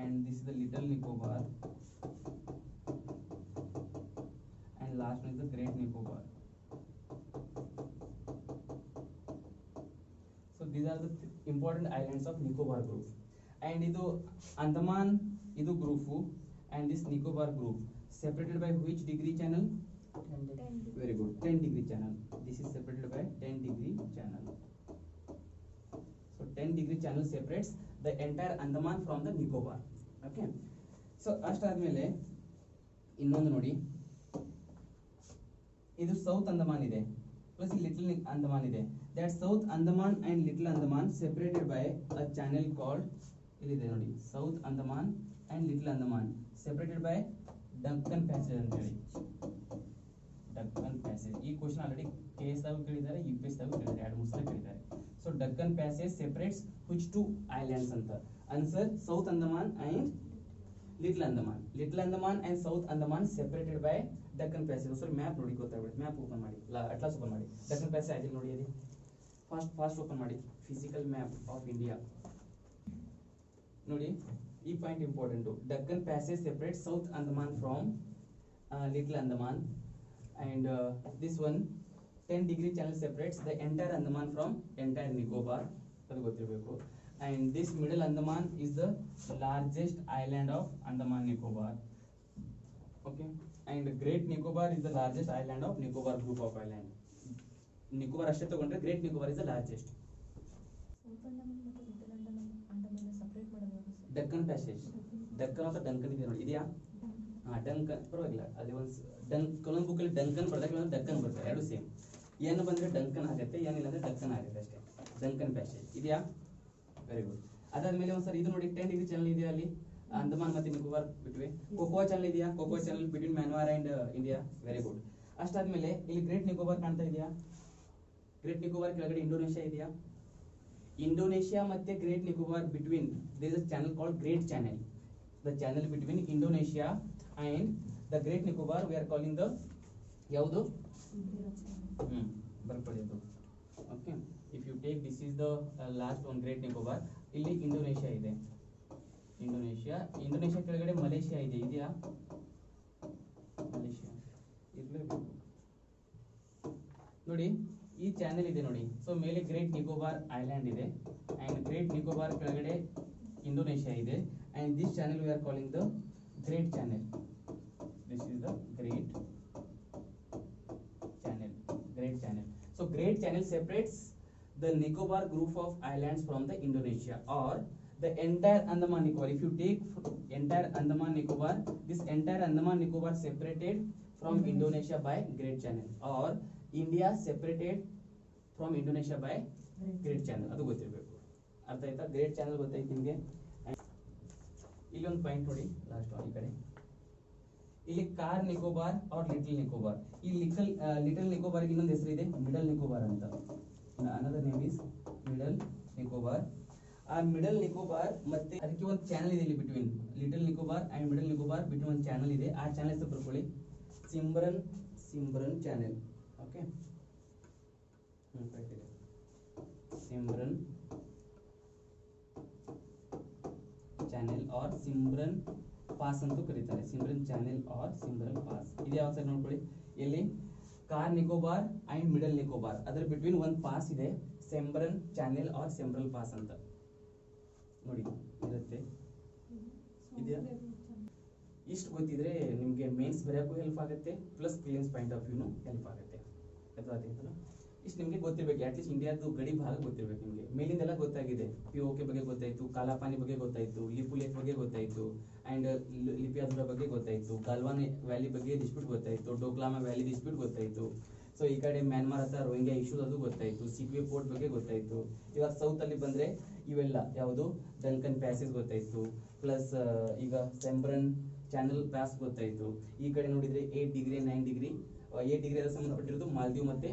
and this is the little Nicobar, and last one is the Great Nicobar. So these are the important islands of Nicobar group. And idu Andaman idu group, and this Nicobar group separated by which degree channel? 10 degree. Very good, 10 degree channel. This is separated by 10 degree channel. So 10 degree channel separates the entire Andaman from the Nicobar. Okay. So ಅಷ್ಟಾದ್ಮೇಲೆ ಇನ್ನೊಂದು ನೋಡಿ, ಇದು south Andaman ಇದೆ plus little Andaman ಇದೆ. That south Andaman and little Andaman separated by a channel called, ಇಲ್ಲಿದೆ ನೋಡಿ, south Andaman and little Andaman separated by Deccan passage ಅಂತ ಹೇಳಿ. Deccan passage ಈ ಕ್ವಶನ್ ಆಲ್ರೆಡಿ KS ದಾಗೂ ಕೇಳಿದ್ದಾರೆ, UPSC ದಾಗೂ ಕೇಳಿದ್ದಾರೆ, 2-3 ಸಲ ಕೇಳಿದ್ದಾರೆ. So Deccan passage separates which 2 islands ಅಂತ. Answer south Andaman and little Andaman. Little Andaman and south Andaman separated by Deccan passage. ಸರಿ ಮ್ಯಾಪ್ ನೋಡಿ ಗೊತ್ತಾಗ್ಬಿಡುತ್ತೆ. ಮ್ಯಾಪ್ ಓಪನ್ ಮಾಡಿ, ಅಟ್ಲಾಸ್ ಓಪನ್ ಮಾಡಿ, ಡಕ್ಕನ್ ಪ್ಯಾಸೇಜ್ ಆಗಿದೆ ನೋಡಿ. ಅದೇ ಫಾಸ್ಟ್ ಓಪನ್ ಮಾಡಿ, ಫಿಸಿಕಲ್ ಮ್ಯಾಪ್ ಆಫ್ ಇಂಡಿಯಾ ನೋಡಿ. ಈ point important. Deccan passage separate south Andaman from little Andaman, and this one 10 degree channel separates the entire Andaman from entire Nicobar. ಅದು ಗೊತ್ತಿರಬೇಕು. And this middle Andaman is the largest island of Andaman Nicobar. Okay. And Great Nicobar is the largest island of Nicobar group of island. Nicobar ಅಷ್ಟೇ ತಗೊಂಡ್ರೆ Great Nicobar is the largest. South Andaman ಮತ್ತು little Andaman separate ಮಾಡೋದು sir. Deccan passage, Deccan ಅಥವಾ Duncan ಇದೆ ನೋಡಿ, ಇದೆಯಾ? Duncan ಪರವಾಗಿಲ್ಲ, ಅಲ್ಲಿ ಒಂದು ಕೆಲವೊಂದು ಬುಕ್ಕಲ್ಲಿ ಡಂಕನ್ ಬರ್ದಾಗ ಕೆಲವೊಂದು ಡಕ್ಕನ್ ಬರ್ತದೆ, ಎರಡು ಸೇಮ್. ಏನು ಬಂದರೆ ಡಂಕನ್ ಆಗುತ್ತೆ, ಏನಿಲ್ಲ ಅಂದರೆ ಡಕ್ಕನ್ ಆಗುತ್ತೆ ಅಷ್ಟೇ. ಡಂಕನ್ ಪ್ಯಾಸೇಜ್ ಇದೆಯಾ? Very good. ಅದಾದ್ಮೇಲೆ ಒಂದ್ಸರಿ ಇದು ನೋಡಿ, 10 degree ಚಾನಲ್ ಇದೆಯಾ ಅಲ್ಲಿ ಅಂಡಮಾನ್ ಮತ್ತು ನಿಕೋಬಾರ್ ಬಿಟ್ವೆ. ಕೋಕೋ ಚಾನಲ್ ಇದೆಯಾ? Coco channel between Myanmar and India. Very good. ಅಷ್ಟಾದ್ಮೇಲೆ ಇಲ್ಲಿ ಗ್ರೇಟ್ ನಿಕೋಬಾರ್ ಕಾಣ್ತಾ ಇದೆಯಾ? ಗ್ರೇಟ್ ನಿಕೋಬಾರ್ ಕೆಳಗಡೆ ಇಂಡೋನೇಷ್ಯಾ ಇದೆಯಾ? ಇಂಡೋನೇಷ್ಯಾ ಮತ್ತೆ Great Nicobar between there is a channel called Great Channel. The channel between Indonesia and the Great Nicobar we are calling the ಯಾವುದು? ಬರ್ಕೊಳ್ಳಿ ಅದು. Okay, if you take this is the last one Great Nicobar. ಇಲ್ಲಿ Indonesia ಇದೆ, Indonesia ಕೆಳಗಡೆ Malaysia ಇದೆ, ಇದೆಯಾ? Malaysia ಇರಲೇಬೇಕು ನೋಡಿ. ಈ ಚಾನೆಲ್ ಇದೆ ನೋಡಿ. ಸೊ ಮೇಲೆ ಗ್ರೇಟ್ ನಿಕೋಬಾರ್ ಐಲ್ಯಾಂಡ್ ಇದೆ ಅಂಡ್ ಗ್ರೇಟ್ ನಿಕೋಬಾರ್ ಕೆಳಗಡೆ ಇಂಡೋನೇಷ್ಯಾ ಇದೆ and this channel V are calling the great channel. This is the great channel. So great channel separates the Nicobar group of islands from the Indonesia or the entire Andaman Nicobar. If you take entire Andaman Nicobar, this entire Andaman Nicobar separated from Indonesia by great channel or India separated from Indonesia by great channel. ಅದು ಗೊತ್ತಿರಬೇಕು. ಅರ್ಥ ಆಯ್ತಾ? Great channel ಗೊತ್ತಾಯ್ತು ನಿಮಗೆ. ಇಲ್ಲಿ ಒಂದು point ನೋಡಿ, last ಈ ಕಡೆ ಇಲ್ಲಿ Car Nicobar or Little Nicobar. ಈ ಲಿಟಲ್ ನಿಕೋಬಾರ್ ಇನ್ನೊಂದು ಹೆಸರು ಇದೆ, ಮಿಡಲ್ ನಿಕೋಬಾರ್ ಅಂತ. Another name is Middle Nicobar. ಆ ಮಿಡಲ್ ನಿಕೋಬಾರ್ ಮತ್ತೆ ಅದಕ್ಕೆ ಒಂದು ಚಾನಲ್ ಇದೆ ಇಲ್ಲಿ between Little Nicobar and Middle Nicobar between ಒಂದು ಚಾನಲ್ ಇದೆ. ಆ ಚಾನಲ್ ಹೆಸರು ಬರ್ಕೊಳ್ಳಿ, Simran channel. Okay, Simran channel or Simran pass ಅಂತ ಕರೀತಾರೆ. Simran channel or Simran pass ಇದೆ. ಯಾವ ಸರಿ ನೋಡ್ಕೊಳ್ಳಿ, ಇಲ್ಲಿ Car Nicobar and Middle Nicobar ಅದರ ಬಿಟ್ವೀನ್ ಒಂದು ಪಾಸ್ ಇದೆ, ಸಿಮ್ರನ್ ಚಾನೆಲ್ ಆರ್ ಸಿಮ್ರನ್ ಪಾಸ್ ಅಂತ ನೋಡಿ ಇರುತ್ತೆ. ಇದೆಯಾ? ಇಷ್ಟು ಗೊತ್ತಿದ್ರೆ ನಿಮಗೆ ಮೇನ್ಸ್ ಬರೆಯೋಕ್ಕೂ ಹೆಲ್ಪ್ ಆಗುತ್ತೆ, ಪ್ಲಸ್ ಪ್ರಿಲಿಮ್ಸ್ ಪಾಯಿಂಟ್ ಆಫ್ ವ್ಯೂನು ಹೆಲ್ಪ್ ಆಗುತ್ತೆ. ಅರ್ಥಾಯ್ತಲ್ಲ? ಇಷ್ಟು ನಿಮಗೆ ಗೊತ್ತಿರಬೇಕು, ಅಟ್ಲೀಸ್ಟ್ ಇಂಡಿಯಾದ ಗಡಿ ಭಾಗ ಗೊತ್ತಿರಬೇಕು ನಿಮಗೆ. ಮೇಲಿಂದೆಲ್ಲ ಗೊತ್ತಾಗಿದೆ, POK ಬಗ್ಗೆ ಗೊತ್ತಾಯ್ತು, ಕಾಲಾಪಾನಿ ಬಗ್ಗೆ ಗೊತ್ತಾಯ್ತು, ಲಿಪುಲೇಖ್ ಬಗ್ಗೆ ಗೊತ್ತಾಯ್ತು ಅಂಡ್ ಲಿಪಿಯಾದುರ ಬಗ್ಗೆ ಗೊತ್ತಾಯ್ತು, ಗಲ್ವಾನ್ ವ್ಯಾಲಿ ಬಗ್ಗೆ ಡಿಸ್ಪ್ಯೂಟ್ ಗೊತ್ತಾಯ್ತು, ಡೋಕ್ಲಾಮಾ ವ್ಯಾಲಿ ಡಿಸ್ಪ್ಯೂಟ್ ಗೊತ್ತಾಯ್ತು. ಸೊ ಈ ಕಡೆ ಮ್ಯಾನ್ಮಾರ್ ಹತ್ರ ರೋಹಿಂಗ್ಯಾ ಇಶ್ಯೂಸ್ ಅದು ಗೊತ್ತಾಯ್ತು, CPA ಪೋರ್ಟ್ ಬಗ್ಗೆ ಗೊತ್ತಾಯ್ತು. ಇವಾಗ ಸೌತ್ ಅಲ್ಲಿ ಬಂದ್ರೆ ಇವೆಲ್ಲ ಯಾವುದು ಡಂಕನ್ ಪ್ಯಾಸೇಜ್ ಗೊತ್ತಾಯ್ತು, ಪ್ಲಸ್ ಈಗ ಸೆಂಬ್ರನ್ ಚಾನಲ್ ಪಾಸ್ ಗೊತ್ತಾಯ್ತು. ಈ ಕಡೆ ನೋಡಿದ್ರೆ 8 ಡಿಗ್ರಿ 9 ಡಿಗ್ರಿ 8 ಡಿಗ್ರಿ ಸಂಬಂಧಪಟ್ಟಿರೋದು ಮಾಲ್ದೀವ್ ಮತ್ತೆ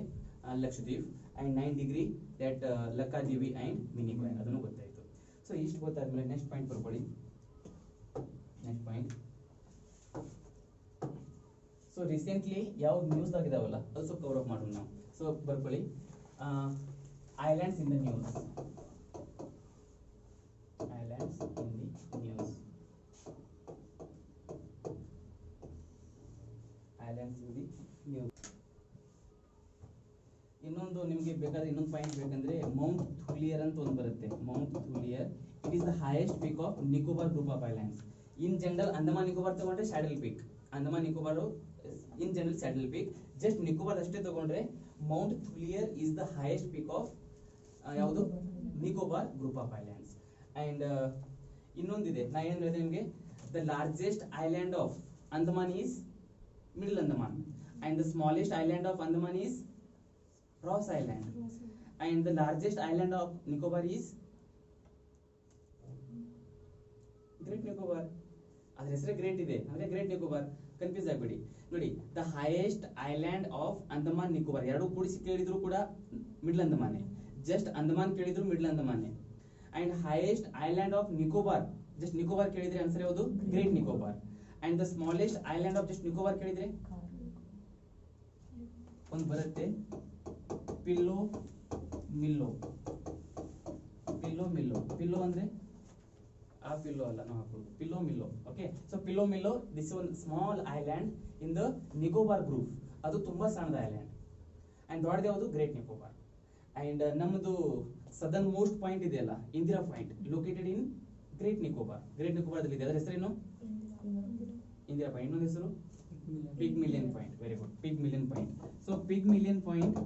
Lakshadweep and 9 degree that Lakadivi and Minicoy ಅದನ್ನು ಗೊತ್ತಾಯ್ತು. ಸೊ ಇಷ್ಟು ಗೊತ್ತಾದ್ಮೇಲೆ ನೆಕ್ಸ್ಟ್ ಪಾಯಿಂಟ್ ಬರ್ಕೊಳ್ಳಿ. ನೆಕ್ಸ್ಟ್ ಪಾಯಿಂಟ್, ಸೊ ರೀಸೆಂಟ್ಲಿ ಯಾವ ನ್ಯೂಸ್ ಆಗಿದಾವಲ್ಲ ಅದು ಸ್ವಲ್ಪ ಕವರ್ ಅಪ್ ಮಾಡೋಣ ನಾವು. ಸೊ ಬರ್ಕೊಳ್ಳಿ, islands in the news. Islands in the news. Islands in the news. ಇನ್ನೊಂದು ನಿಮಗೆ ಬೇಕಾದ್ರೆ ಇನ್ನೊಂದು ಪಾಯಿಂಟ್ ಬೇಕಂದ್ರೆ ಮೌಂಟ್ ಥೂಲಿಯರ್ ಅಂತ ಒಂದು ಬರುತ್ತೆ. Mount Thuillier, it is the highest peak of Nicobar group of islands. In general Andaman Nicobar ತಗೊಂಡ್ರೆ saddle peak, Andaman Nicobar in general saddle peak. Just Nicobar ಅಷ್ಟೇ ತಗೊಂಡ್ರೆ mount Thuillier is the highest peak of ಯಾವುದು Nicobar group of islands. And ಇನ್ನೊಂದಿದೆ, ನಾ ಏನ್ ಹೇಳಿದೆ ನಿಮಗೆ, the largest island of Andaman is middle Andaman, and the smallest island of Andaman is Ross Island, and the largest island of Nicobar is Great Nicobar. ಅದರ ಹೆಸರೇ great ಇದೆ ಅಂದ್ರೆ ಗ್ರೇಟ್ ನಿಕೋಬಾರ್, ಕನ್ಫ್ಯೂಸ್ ಆಗಬೇಡಿ. ನೋಡಿ, the highest island of Andaman Nicobar ಎರಡು ಕೂಡಿಸಿ ಕೇಳಿದ್ರು ಕೂಡ ಮಿಡ್ಲ್ ಅಂಡಮಾನೆ, ಜಸ್ಟ್ ಅಂಡಮಾನ್ ಕೇಳಿದ್ರು ಮಿಡ್ಲ್ ಅಂಡಮಾನೆ. And highest island of Nicobar, just Nicobar ಕೇಳಿದ್ರೆ ಆನ್ಸರ್ ಯಾವುದು? Great Nicobar. And the smallest island of just Nicobar ಕೇಳಿದ್ರೆ ಒಂದು ಬರುತ್ತೆ, ಪಿಲ್ಲೋ ಮಿಲ್ಲೋ. ಪಿಲ್ಲೋ ಮಿಲ್ಲೋ, ಪಿಲ್ಲೋ ಅಂದ್ರೆ ಆ ಪಿಲ್ಲೋ ಅಲ್ಲ, ನಾವು ಹಾಕೋದು Pilo Milo. Okay, so Pilo Milo, this one small island in the Nicobar group. ಅದು ತುಂಬಾ ಸಣ್ಣದ ಐಲ್ಯಾಂಡ್. ಅಂಡ್ ದೊಡ್ಡದು ಯಾವುದು? ಗ್ರೇಟ್ ನಿಕೋಬಾರ್. ಅಂಡ್ ನಮ್ಮದು ಸದರ್ನ್ ಮೋಸ್ಟ್ ಪಾಯಿಂಟ್ ಇದೆಯಲ್ಲ, Indira point, located in great Nicobar. Great ನಿಕೋಬಾರ್ದಲ್ಲಿ ಇದೆ. ಅದರ ಹೆಸರೇನು? ಇಂದಿರಾ ಪಾಯಿಂಟ್. ಇನ್ನೊಂದು ಹೆಸರು Pygmalion point. Very good, Pygmalion point. So Pygmalion point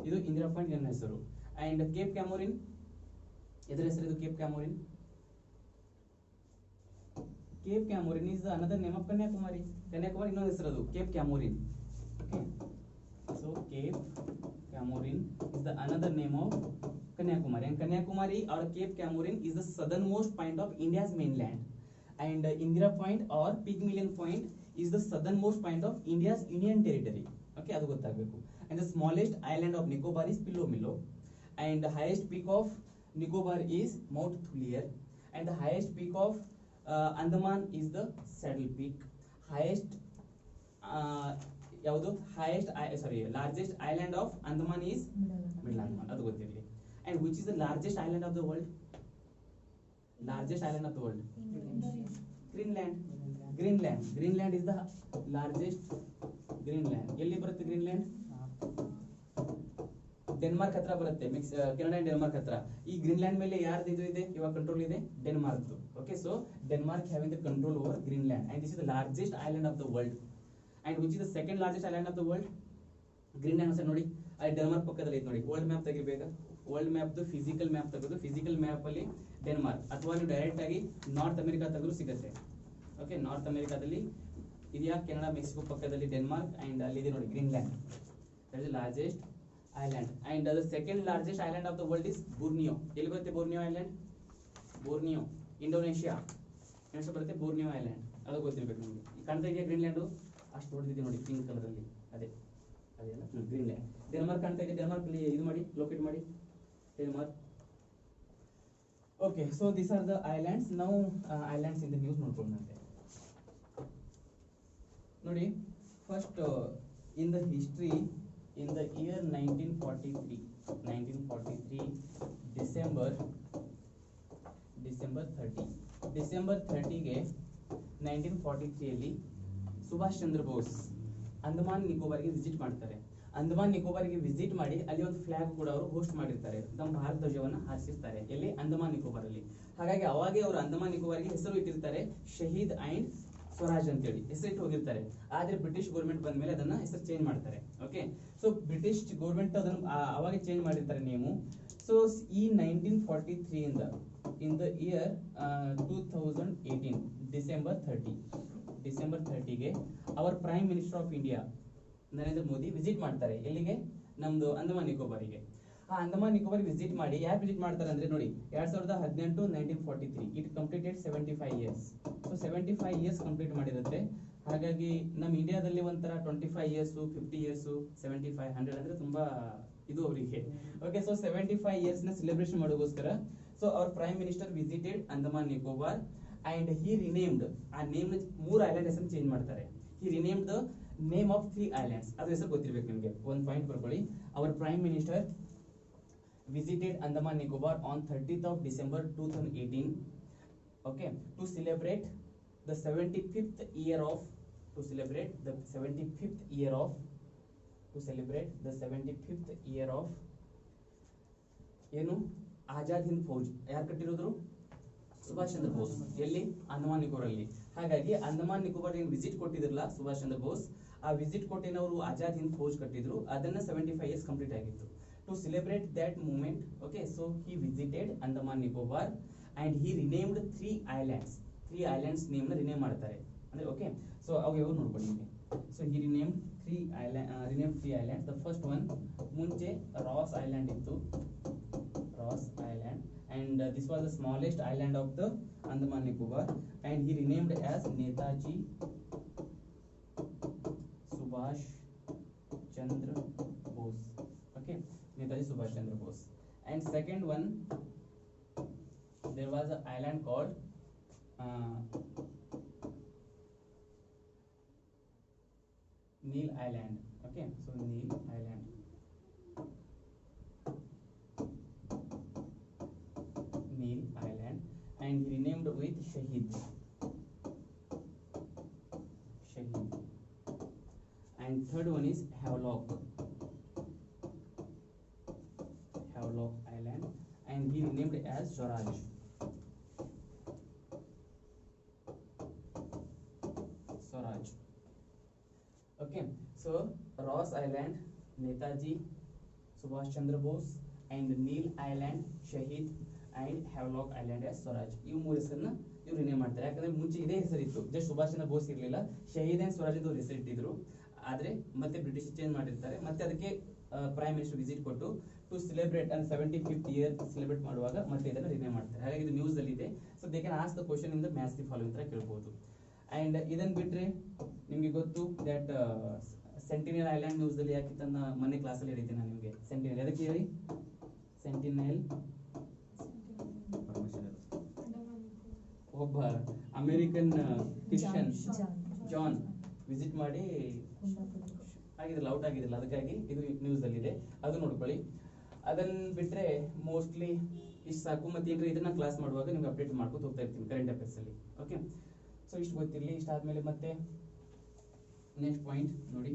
ಇದು ಇಂದಿರಾ ಪಾಯಿಂಟ್ ನನ್ನ ಹೆಸರು. ಅಂಡ್ ಕೇಪ್ ಕ್ಯಾಮೋರಿನ್, ಇದರ ಹೆಸರು ಇದು cape Comorin. Cape Comorin is another name of Kanyakumari. Kanyakumari ಇನ್ನೊಂದು ಹೆಸರು ಅದು cape Comorin. Okay, so cape Comorin is the another name of Kanyakumari. And Kanyakumari or Cape Camorin is the southernmost point of India's mainland. And Indira Point or Pygmalion Point is the southernmost point of India's Union Territory. Okay, adu gottagbeku. And the smallest island of Nicobar is Pillow Millo. And the highest peak of Nicobar is Mount Thulier. And the highest peak of Andaman is the Saddle Peak. Highest largest island of Andaman is Middle Andaman. Adu gottidile. And which is the largest island of the world? Largest island of the world? Greenland. Greenland. Greenland is the largest. Greenland. ಎಲ್ಲಿ ಬರುತ್ತೆ Greenland? Denmark ಹತ್ರ ಬರುತ್ತೆ. Canada and Denmark ಹತ್ರ. ಈ Greenland ಮೇಲೆ ಯಾರ್ದು ಇದು ಇದೆ ಇವಾಗ ಕಂಟ್ರೋಲ್ ಇದೆ? ಡೆನ್ಮಾರ್ಕ್ದು. Okay, so Denmark having the control over Greenland and this is the largest island of the world. And which is the second largest island of the world? Greenland sir ನೋಡಿ, ಅಲ್ಲಿ Denmark ಪಕ್ಕದಲ್ಲಿ ಐತೆ ನೋಡಿ. World map ತೆಗಿಬೇಕಾ? World map physical map ತೆಗೆದು physical map ಅಲ್ಲಿ Denmark, ಅಥವಾ ನೀವು ಡೈರೆಕ್ಟ್ ಆಗಿ ನಾರ್ತ್ ಅಮೆರಿಕಾ ತೆಗೆದು ಸಿಗುತ್ತೆ. ಓಕೆ, ನಾರ್ತ್ ಅಮೆರಿಕಾದಲ್ಲಿ ಇದೆಯಾ? ಕೆನಡಾ ಮೆಕ್ಸಿಕೋ ಪಕ್ಕದಲ್ಲಿ ಡೆನ್ಮಾರ್ಕ್ ಅಂಡ್ ಅಲ್ಲಿ ಇದೆ ನೋಡಿ Greenland. That is the largest island. And the second largest island of the world is Borneo. ಎಲ್ಲಿ ಬರುತ್ತೆ Borneo island? Borneo, Indonesia next ಬರುತ್ತೆ ಬೋರ್ನಿಯೋ ಐಲ್ಯಾಂಡ್. ಅದು ಗೊತ್ತಿರ್ಬೇಕು ನಿಮಗೆ. ಕಾಣ್ತಾ ಇದೆಯಾ ಗ್ರೀನ್ಲ್ಯಾಂಡು? ಅಷ್ಟು ದೊಡ್ಡದಿದೆ ನೋಡಿ ಪಿಂಕ್ ಕಲರ್ ಅಲ್ಲಿ. ಅದೆಲ್ಲ ಗ್ರೀನ್ಲ್ಯಾಂಡ್. ಡೆನ್ಮಾರ್ಕ್ ಕಾಣ್ತಾ ಇದೆ, ಡೆನ್ಮಾರ್ಕ್ ಅಲ್ಲಿ ಇದು ಮಾಡಿ ಲೊಕೇಟ್ ಮಾಡಿ Denmark. Okay, so these are the islands. ನಾವು ಐಲ್ಯಾಂಡ್ಸ್ ಇನ್ ದ ನ್ಯೂಸ್ ನೋಡ್ಕೊಂಡಂತೆ ನೋಡಿ. First in the history, in the year 1943 December 30ಗೆ 1943 ಸುಭಾಷ್ ಚಂದ್ರ ಬೋಸ್ ಅಂಡಮಾನ್ ನಿಕೋಬಾರ್ಗೆ ವಿಸಿಟ್ ಮಾಡ್ತಾರೆ. ಅಂಡಮಾನ್ ನಿಕೋಬಾರ್ಗೆ ವಿಸಿಟ್ ಮಾಡಿ ಅಲ್ಲಿ ಒಂದು ಫ್ಲಾಗ್ ಕೂಡ ಅವರು ಹೋಸ್ಟ್ ಮಾಡಿರ್ತಾರೆ. ನಮ್ಮ ಭಾರತ ಧ್ವಜವನ್ನು ಹಾರಿಸಿರ್ತಾರೆ ಎಲ್ಲಿ? ಅಂಡಮಾನ್ ನಿಕೋಬಾರ್ ಅಲ್ಲಿ. ಹಾಗಾಗಿ ಅವಾಗೆ ಅವರು ಅಂಡಮಾನ್ ನಿಕೋಬಾರ್ಗೆ ಹೆಸರು ಇಟ್ಟಿರ್ತಾರೆ ಶಹೀದ್ ಅಂಡ್ ಸ್ವರಾಜ್ ಅಂತೇಳಿ ಹೆಸರಿಟ್ಟು ಹೋಗಿರ್ತಾರೆ. ಆದ್ರೆ ಬ್ರಿಟಿಷ್ ಗೌರ್ಮೆಂಟ್ ಬಂದ ಮೇಲೆ ಅದನ್ನ ಹೆಸರು ಚೇಂಜ್ ಮಾಡ್ತಾರೆ. ಓಕೆ, ಸೊ ಬ್ರಿಟಿಷ್ ಗೌರ್ಮೆಂಟ್ ಅದನ್ನು ಅವಾಗ ಚೇಂಜ್ ಮಾಡಿರ್ತಾರೆ ನೇಮು. ಸೊ ಈ 1943 ಇಂದ ಇನ್ ದ ಇಯರ್ 2018 ಡಿಸೆಂಬರ್ 30ಗೆ our prime minister of India Narendra Modi visit ಮಾಡ್ತಾರೆ. ಎಲ್ಲಿಗೆ? ನಮ್ದು ಅಂಡಮಾನ್ ನಿಕೋಬಾರಿಗೆ. ಆ ಅಂಡಮಾನ್ ನಿಕೋಬಾರ್ ವಿಸಿಟ್ ಮಾಡಿ ಯಾಕೆ ವಿಸಿಟ್ ಮಾಡ್ತಾರೆ ಅಂದ್ರೆ ನೋಡಿ, 2018 1943 it completed 75 years. So 75 years complete ಮಾಡಿರುತ್ತೆ. ಹಾಗಾಗಿ ನಮ್ಮ ಇಂಡಿಯಾದಲ್ಲಿ ಒಂಥರ 25 ಇಯರ್ಸ್ 50 ಇಯರ್ಸ್ 75 100 ಅಂದ್ರೆ ತುಂಬಾ ಇದು ಅವರಿಗೆ. ಓಕೆ, ಸೊ 75 ಇಯರ್ಸ್ ನ ಸೆಲೆಬ್ರೇಷನ್ ಮಾಡೋಗೋಸ್ಕರ so our prime minister visited Andaman Nicobar and he renamed, ಆ ನೇಮ್ 3 ಐಲ್ಯಾಂಡ್ ಹೆಸರು ಚೇಂಜ್ ಮಾಡ್ತಾರೆ. He renamed the name of 3 islands, ಅದ್ರ ಹೆಸರು ಗೊತ್ತಿರ್ಬೇಕು ನಿಮಗೆ. ಒಂದು ಪಾಯಿಂಟ್ ಬರ್ಕೊಳ್ಳಿ. Our prime minister visited Andaman Nicobar on 30th of December 2018, okay, to celebrate the 75th year of to celebrate the 75th year of ಏನು ಆಜಾದ್ ಹಿಂದ್ ಫೌಜ್ ಯಾರು ಕಟ್ಟಿರೋದ್ರು? ಸುಭಾಷ್ ಚಂದ್ರ ಬೋಸ್. ಎಲ್ಲಿ? ಅಂಡಮಾನ್ ನಿಕೋಬಾರಲ್ಲಿ. ಹಾಗಾಗಿ ಅಂಡಮಾನ್ ನಿಕೋಬಾರ್ ಏನು ವಿಸಿಟ್ ಕೊಟ್ಟಿದ್ರಲ್ಲ ಸುಭಾಷ್ ಚಂದ್ರ ಬೋಸ್, ಆ ವಿಸಿಟ್ ಕೊಟ್ಟಿನವರು ಆಜಾದ್ ಹಿಂದ್ ಫೌಜ್ ಕಟ್ಟಿದ್ರು. ಅದನ್ನ 75 ಇಯರ್ಸ್ ಕಂಪ್ಲೀಟ್ ಆಗಿತ್ತು. To celebrate that moment, okay, so he visited Andaman Nicobar and he renamed 3 islands. 3 islands name na rename ಮಾಡ್ತಾರೆ ಅಂದ್ರೆ. ಓಕೆ, ಸೊ ಅವು ಯಾವ ನೋಡ್ಕೊಳ್ಳಿ ನಿಮಗೆ. So he renamed 3 islands. The first one ಮುಂಚೆ ರಾಸ್ ಐಲ್ಯಾಂಡ್ ಇತ್ತು, Ross Island, and this was the smallest island of the Andaman Nicobar and he renamed as Netaji Subhash Chandra Bose. Okay, Netaji Subhash Chandra Bose. And second one, there was an island called Neil Island. Okay, so Neil Island. Neil Island, and he renamed with Shahid. And third one is Havelock Island, and he renamed it as Swaraj. Okay, so Ross Island, Netaji Subhash Chandra Bose, and Neil Island, Shahid, and Havelock Island as Swaraj. ಇವು 3 ಹೆಸರನ್ನ ಇವ್ರು rename ಮಾಡ್ತಾರೆ. ಯಾಕಂದ್ರೆ ಮುಂಚೆ ಇದೇ ಹೆಸರಿತ್ತು, just Subhash Chandra Bose ಇರಲಿಲ್ಲ, ಶಹೀದ್ and Swaraj ಅಂತ ಹೆಸರು ಇಟ್ಟಿದ್ರು. ಆದ್ರೆ ಮತ್ತೆ ಬ್ರಿಟಿಷ್ ಚೇಂಜ್ ಮಾಡಿರ್ತಾರೆ. ಮತ್ತೆ ಅದಕ್ಕೆ ಪ್ರೈಮ್ ಮಿನಿಸ್ಟರ್ ವಿಸಿಟ್ ಕೊಟ್ಟು to celebrate and 75th year celebrate ಮಾಡುವಾಗ ಮತ್ತೆ ಇದನ್ನ ರಿನೇಮ್ ಮಾಡ್ತಾರೆ. ಹಾಗಾಗಿ ಇದು ನ್ಯೂಸ್ ಅಲ್ಲಿ ಇದೆ. So they can ask the question in the match the following ಅಂತ ಕೇಳಬಹುದು. ಅಂಡ್ ಇದನ್ನ ಬಿಟ್ರೆ ನಿಮಗೆ ಗೊತ್ತು ದಟ್ ಸೆಂಟಿನಲ್ ಐಲ್ಯಾಂಡ್ ನ್ಯೂಸ್ ಅಲ್ಲಿ ಯಾಕಿತ್ತು ಅಂತ ಮೊನ್ನೆ ಕ್ಲಾಸ್ ಅಲ್ಲಿ ಹೇಳಿದ್ದೆ ನಾನು ನಿಮಗೆ. ಸೆಂಟಿನಲ್ ಎದಕ್ಕೆ ಹೇಳಿ? ಸೆಂಟಿನಲ್ ಒಬ್ಬ ಅಮೆರಿಕನ್ ಕ್ರಿಶ್ಚಿಯನ್ ಜಾನ್ ವಿಸಿಟ್ ಮಾಡಿ ಆಗಿದ್ರಲ್ಲ, ಔಟ್ ಆಗಿದ್ರಲ್ಲ, ಅದಕ್ಕಾಗಿ ಇದು ನ್ಯೂಸ್ ಅಲ್ಲಿ ಇದೆ, ಅದು ನೋಡ್ಕೊಳ್ಳಿ. ಅದನ್ನ ಬಿಟ್ರೆ ಮೋಸ್ಟ್ಲಿ ಇಷ್ಟು ಸಾಕು. ಮತ್ತೆ ಏನ್ರಿ ಇದನ್ನ ಕ್ಲಾಸ್ ಮಾಡುವಾಗ ನಿಮ್ಗೆ ಅಪ್ಡೇಟ್ ಮಾಡ್ಕೊತ ಹೋಗ್ತಾ ಇರ್ತೀನಿ ಕರೆಂಟ್ ಅಫೇರ್ಸ್ ಅಲ್ಲಿ. ಓಕೆ, ಸೊ ಇಷ್ಟು ಗೊತ್ತಿರಲಿ. ಇಷ್ಟಾದ್ಮೇಲೆ ಮತ್ತೆ ನೆಕ್ಸ್ಟ್ ಪಾಯಿಂಟ್ ನೋಡಿ,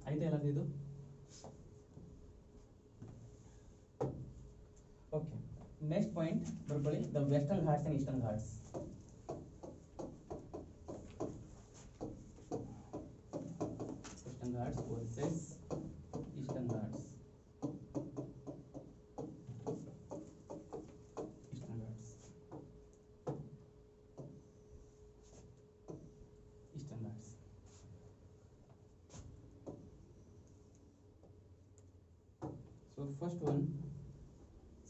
ಆಯ್ತಾ ಎಲ್ಲದು ಇದು? ಓಕೆ, ನೆಕ್ಸ್ಟ್ ಪಾಯಿಂಟ್ ಬರ್ಕೊಳ್ಳಿ, the western Ghats and eastern Ghats. Ghats versus Eastern Ghats. Eastern Ghats. Eastern Ghats. So first one,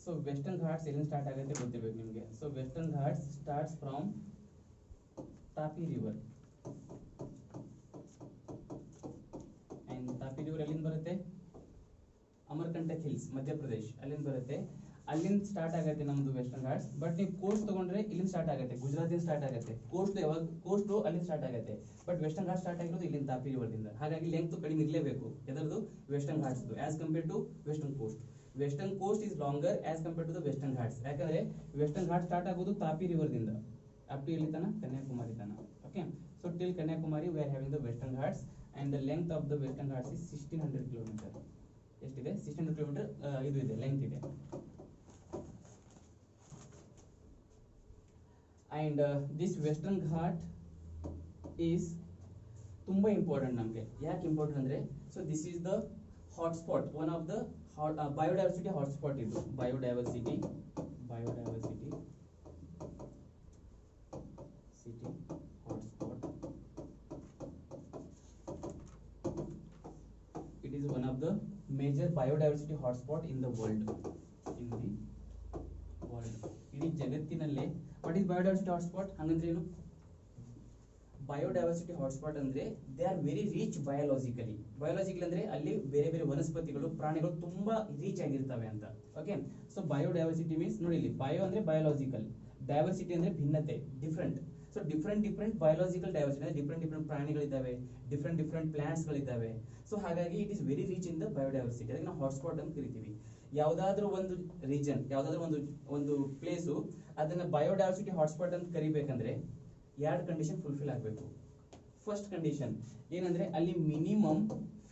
so Western Ghats ಎಲ್ಲಿಂದ ಸ್ಟಾರ್ಟ್ ಆಗುತ್ತೆ ಗೊತ್ತಿರಬೇಕು ನಿಮಗೆ. So Western Ghats starts from Tapi River. Tapi river ಎಲ್ಲಿಂದ ಬರುತ್ತೆ? Amarkantak hills, Madhya Pradesh, ಅಲ್ಲಿಂದ ಬರುತ್ತೆ. ಅಲ್ಲಿಂದ ಸ್ಟಾರ್ಟ್ ಆಗುತ್ತೆ ನಮ್ದು ವೆಸ್ಟರ್ನ್ ಘಾಟ್ಸ್. ಬಟ್ ನೀವು ಕೋಸ್ಟ್ ತಗೊಂಡ್ರೆ ಇಲ್ಲಿಂದ ಸ್ಟಾರ್ಟ್ ಆಗುತ್ತೆ, ಗುಜರಾತ್ ಸ್ಟಾರ್ಟ್ ಆಗುತ್ತೆ. ಕೋಸ್ಟ್ ಯಾವಾಗ ಕೋಸ್ಟ್ ಅಲ್ಲಿಂದ ಸ್ಟಾರ್ಟ್ ಆಗುತ್ತೆ, ಬಟ್ ವೆಸ್ಟರ್ನ್ ಘಾಟ್ ಸ್ಟಾರ್ಟ್ ಆಗಿರೋದು ಇಲ್ಲಿಂದ ತಾಪಿ ರಿವರ್ದಿಂದ. ಹಾಗಾಗಿ ಲೆಂತ್ ಕಡಿಮೆ ಇರಲೇಬೇಕು ಎದರದು? Western Ghats as compare to western coast. Western coast is longer as compare to the western Ghats. ಯಾಕಂದ್ರೆ ವೆಸ್ಟರ್ನ್ ಘಾಟ್ ಸ್ಟಾರ್ಟ್ ಆಗೋದು ತಾಪಿ ರಿವರ್ದಿಂದ ಅಪ್ ಟು ಎಲ್ಲಿ ತನ? ಕನ್ಯಾಕುಮಾರಿ ತನ. Okay, so till Kanyakumari V are having the western Ghats. And the length of the Western Ghats is 1600 km. ಎಷ್ಟಿದೆ? 1600 km ಇದು ಇದೆ, length ಇದೆ. And this Western Ghat is ತುಂಬಾ ಇಂಪಾರ್ಟೆಂಟ್ ನಮಗೆ. ಯಾಕೆ ಇಂಪಾರ್ಟೆಂಟ್ ಅಂದ್ರೆ, so this is the hotspot, one of the biodiversity hotspot. ಇದು biodiversity hotspot. It is one of the major biodiversity hotspot in the world. ಇಡೀ ಜಗತ್ತಿನಲ್ಲೇ. What is biodiversity hotspot? ಹಂಗಂದ್ರೆ ಏನು? Biodiversity hotspot ಅಂದ್ರೆ they are very rich biologically. ಅಂದ್ರೆ ಅಲ್ಲಿ ಬೇರೆ ಬೇರೆ ವನಸ್ಪತಿಗಳು ಪ್ರಾಣಿಗಳು ತುಂಬಾ ರೀಚ್ ಆಗಿರ್ತವೆ ಅಂತ. ಓಕೆ, ಸೊ ಬಯೋಡೈವರ್ಸಿಟಿ ಮೀನ್ಸ್ ನೋಡಿ ಇಲ್ಲಿ ಬಯೋ ಅಂದ್ರೆ ಬಯೋಲಾಜಿಕಲ್, ಡೈವರ್ಸಿಟಿ ಅಂದ್ರೆ ಭಿನ್ನತೆ, different. So different biological diversity ಅಂದ್ರೆ ಡಿಫ್ರೆಂಟ್ ಪ್ರಾಣಿಗಳಿದ್ದಾವೆ, ಡಿಫ್ರೆಂಟ್ ಪ್ಲಾಂಟ್ಸ್ ಗಳಿದ್ದಾವೆ. ಸೊ ಹಾಗಾಗಿ it is very rich in the biodiversity. ಅದಕ್ಕೆ ನಾವು ಹಾಟ್ಸ್ಪಾಟ್ ಅಂತ ಕರಿತೀವಿ. ಯಾವ್ದಾದ್ರು ಒಂದು ರೀಜನ್, ಯಾವ್ದಾದ್ರು ಒಂದು ಪ್ಲೇಸು ಅದನ್ನ ಬಯೋಡೈವರ್ಸಿಟಿ ಹಾಟ್ಸ್ಪಾಟ್ ಅಂತ ಕರಿಬೇಕಂದ್ರೆ ಎರಡು ಕಂಡೀಷನ್ ಫುಲ್ಫಿಲ್ ಆಗಬೇಕು. ಫಸ್ಟ್ ಕಂಡೀಷನ್ ಏನಂದ್ರೆ ಅಲ್ಲಿ ಮಿನಿಮಮ್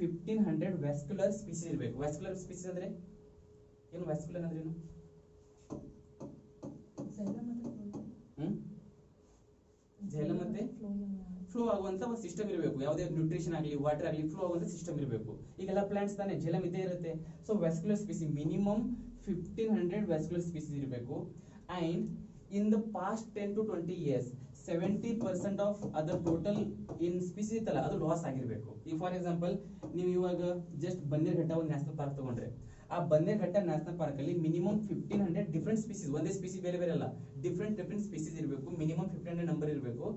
1500 ವ್ಯಾಸ್ಕ್ಯುಲರ್ ಸ್ಪೀಸೀಸ್ ಇರಬೇಕು. ವ್ಯಾಸ್ಕ್ಯುಲರ್ ಸ್ಪೀಸೀಸ್ ಅಂದ್ರೆ ಏನು? ವ್ಯಾಸ್ಕ್ಯುಲರ್ ಅಂದ್ರೆ ಏನು? ಜಲ ಮತ್ತೆ ಫ್ಲೋ ಆಗುವಂತ ಒಂದು ಸಿಸ್ಟಮ್ ಇರಬೇಕು. ಯಾವುದೇ ನ್ಯೂಟ್ರಿಷನ್ ಆಗಲಿ, ವಾಟರ್ ಆಗಲಿ, ಫ್ಲೋ ಆಗುವಂತ ಸಿಸ್ಟಮ್ ಇರಬೇಕು. ಈಗೆಲ್ಲ ಪ್ಲಾಂಟ್ಸ್ ತಾನೆ ಜಲಂ ಇದ್ದೇ ಇರುತ್ತೆ. So vascular species minimum 1500 vascular species ಇರಬೇಕು. And in the past 10 to 20 years 70% of other total in species ಇತ್ತಲ್ಲ ಅದು ಲಾಸ್ ಆಗಿರಬೇಕು. ಈ ಫಾರ್ ಎಕ್ಸಾಂಪಲ್ ನೀವು ಇವಾಗ ಜಸ್ಟ್ ಬನ್ನೇರುಘಟ್ಟ ಒಂದು ನ್ಯಾಷನಲ್ ಪಾರ್ಕ್ ತಗೊಂಡ್ರೆ, ಆ ಬನ್ನೇರುಘಟ್ಟ ನ್ಯಾಷನಲ್ ಪಾರ್ಕ್ ಅಲ್ಲಿ ಮಿನಿಮಮ್ 1500 ಡಿಫ್ರೆಂಟ್ ಸ್ಪೀಸೀಸ್, ಒಂದೇ ಸ್ಪೀಸೀಸ್ ಬೇರೆ ಬೇರೆ ಅಲ್ಲ, ಡಿಫ್ರೆಂಟ್ ಸ್ಪೀಸೀಸ್ ಇರಬೇಕು. ಮಿನಿಮಮ್ 1500 ನಂಬರ್ ಇರಬೇಕು.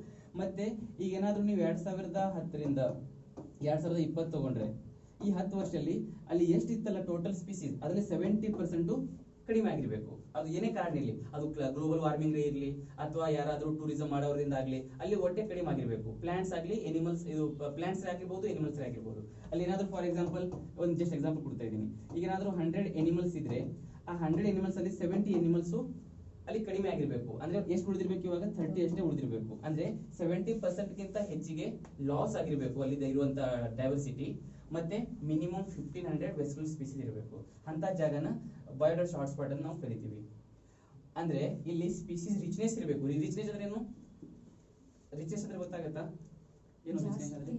ಮತ್ತೆ ಈಗ ಏನಾದ್ರೂ ನೀವು 2010 ರಿಂದ 2020 ತಗೊಂಡ್ರೆ, ಈ 10 ವರ್ಷದಲ್ಲಿ ಅಲ್ಲಿ ಎಷ್ಟಿತ್ತಲ್ಲ ಟೋಟಲ್ ಸ್ಪೀಸೀಸ್ ಅದರಲ್ಲಿ 70% ಕಡಿಮೆ ಆಗಿರ್ಬೇಕು. ಅದು ಏನೇ ಕಾರಣ ಇರಲಿ, ಅದು ಗ್ಲೋಬಲ್ ವಾರ್ಮಿಂಗ್ ಇರಲಿ ಅಥವಾ ಯಾರಾದ್ರೂ ಟೂರಿಸಂ ಮಾಡೋದ್ರಿಂದ ಆಗ್ಲಿ, ಅಲ್ಲಿ ಹೊಟ್ಟೆ ಕಡಿಮೆ ಆಗಿರ್ಬೇಕು. ಪ್ಲಾಂಟ್ಸ್ ಆಗ್ಲಿ, ಎನಿಮಲ್ಸ್, ಇದು ಪ್ಲಾಂಟ್ಸ್ ಆಗಿರ್ಬೋದು, ಎನಿಮಲ್ಸ್ ಆಗಿರ್ಬೋದು. ಅಲ್ಲಿ ಏನಾದ್ರೂ ಫಾರ್ ಎಕ್ಸಾಂಪಲ್ ಒಂದು ಜಸ್ಟ್ ಎಕ್ಸಾಂಪಲ್ ಕೊಡ್ತಾ ಇದ್ದೀನಿ. ಈಗ ಏನಾದ್ರೂ 100 ಎನಿಮಲ್ಸ್ ಇದ್ರೆ ಆ 100 ಎನಿಮಲ್ಸ್ ಅಲ್ಲಿ 70 ಎನಿಮಲ್ಸ್ ಅಲ್ಲಿ ಕಡಿಮೆ ಆಗಿರ್ಬೇಕು. ಅಂದ್ರೆ ಎಷ್ಟು ಉಳಿದಿರ್ಬೇಕು? ಇವಾಗ 30 ಅಷ್ಟೇ ಉಳಿದಿರ್ಬೇಕು. ಅಂದ್ರೆ 70% ಗಿಂತ ಹೆಚ್ಚಿಗೆ ಲಾಸ್ ಆಗಿರ್ಬೇಕು ಅಲ್ಲಿ ಇರುವಂತ ಡೈವರ್ಸಿಟಿ. ಮತ್ತೆ ಮಿನಿಮಮ್ 1500 ವೆಸ್ಕ್ಯುಲರ್ ಸ್ಪೀಸೀಸ್ ಇರಬೇಕು. ಅಂತ ಜಾಗನ ಬಯೋಡೈವರ್ಸಿಟಿ ಹಾಟ್ಸ್ಪಾಟ್ ಅಂತ ನಾವು ಕರಿತೀವಿ. ಅಂದ್ರೆ ಇಲ್ಲಿ ಸ್ಪೀಸೀಸ್ ರಿಚ್ನೆಸ್ ಇರಬೇಕು. ರಿಚ್ನೆಸ್ ಅಂದ್ರೆ ಏನು? ರಿಚ್ನೆಸ್ ಅಂದ್ರೆ ಗೊತ್ತಾಗತ್ತಾ ಏನು? ರಿಚ್ನೆಸ್ ಅಂದ್ರೆ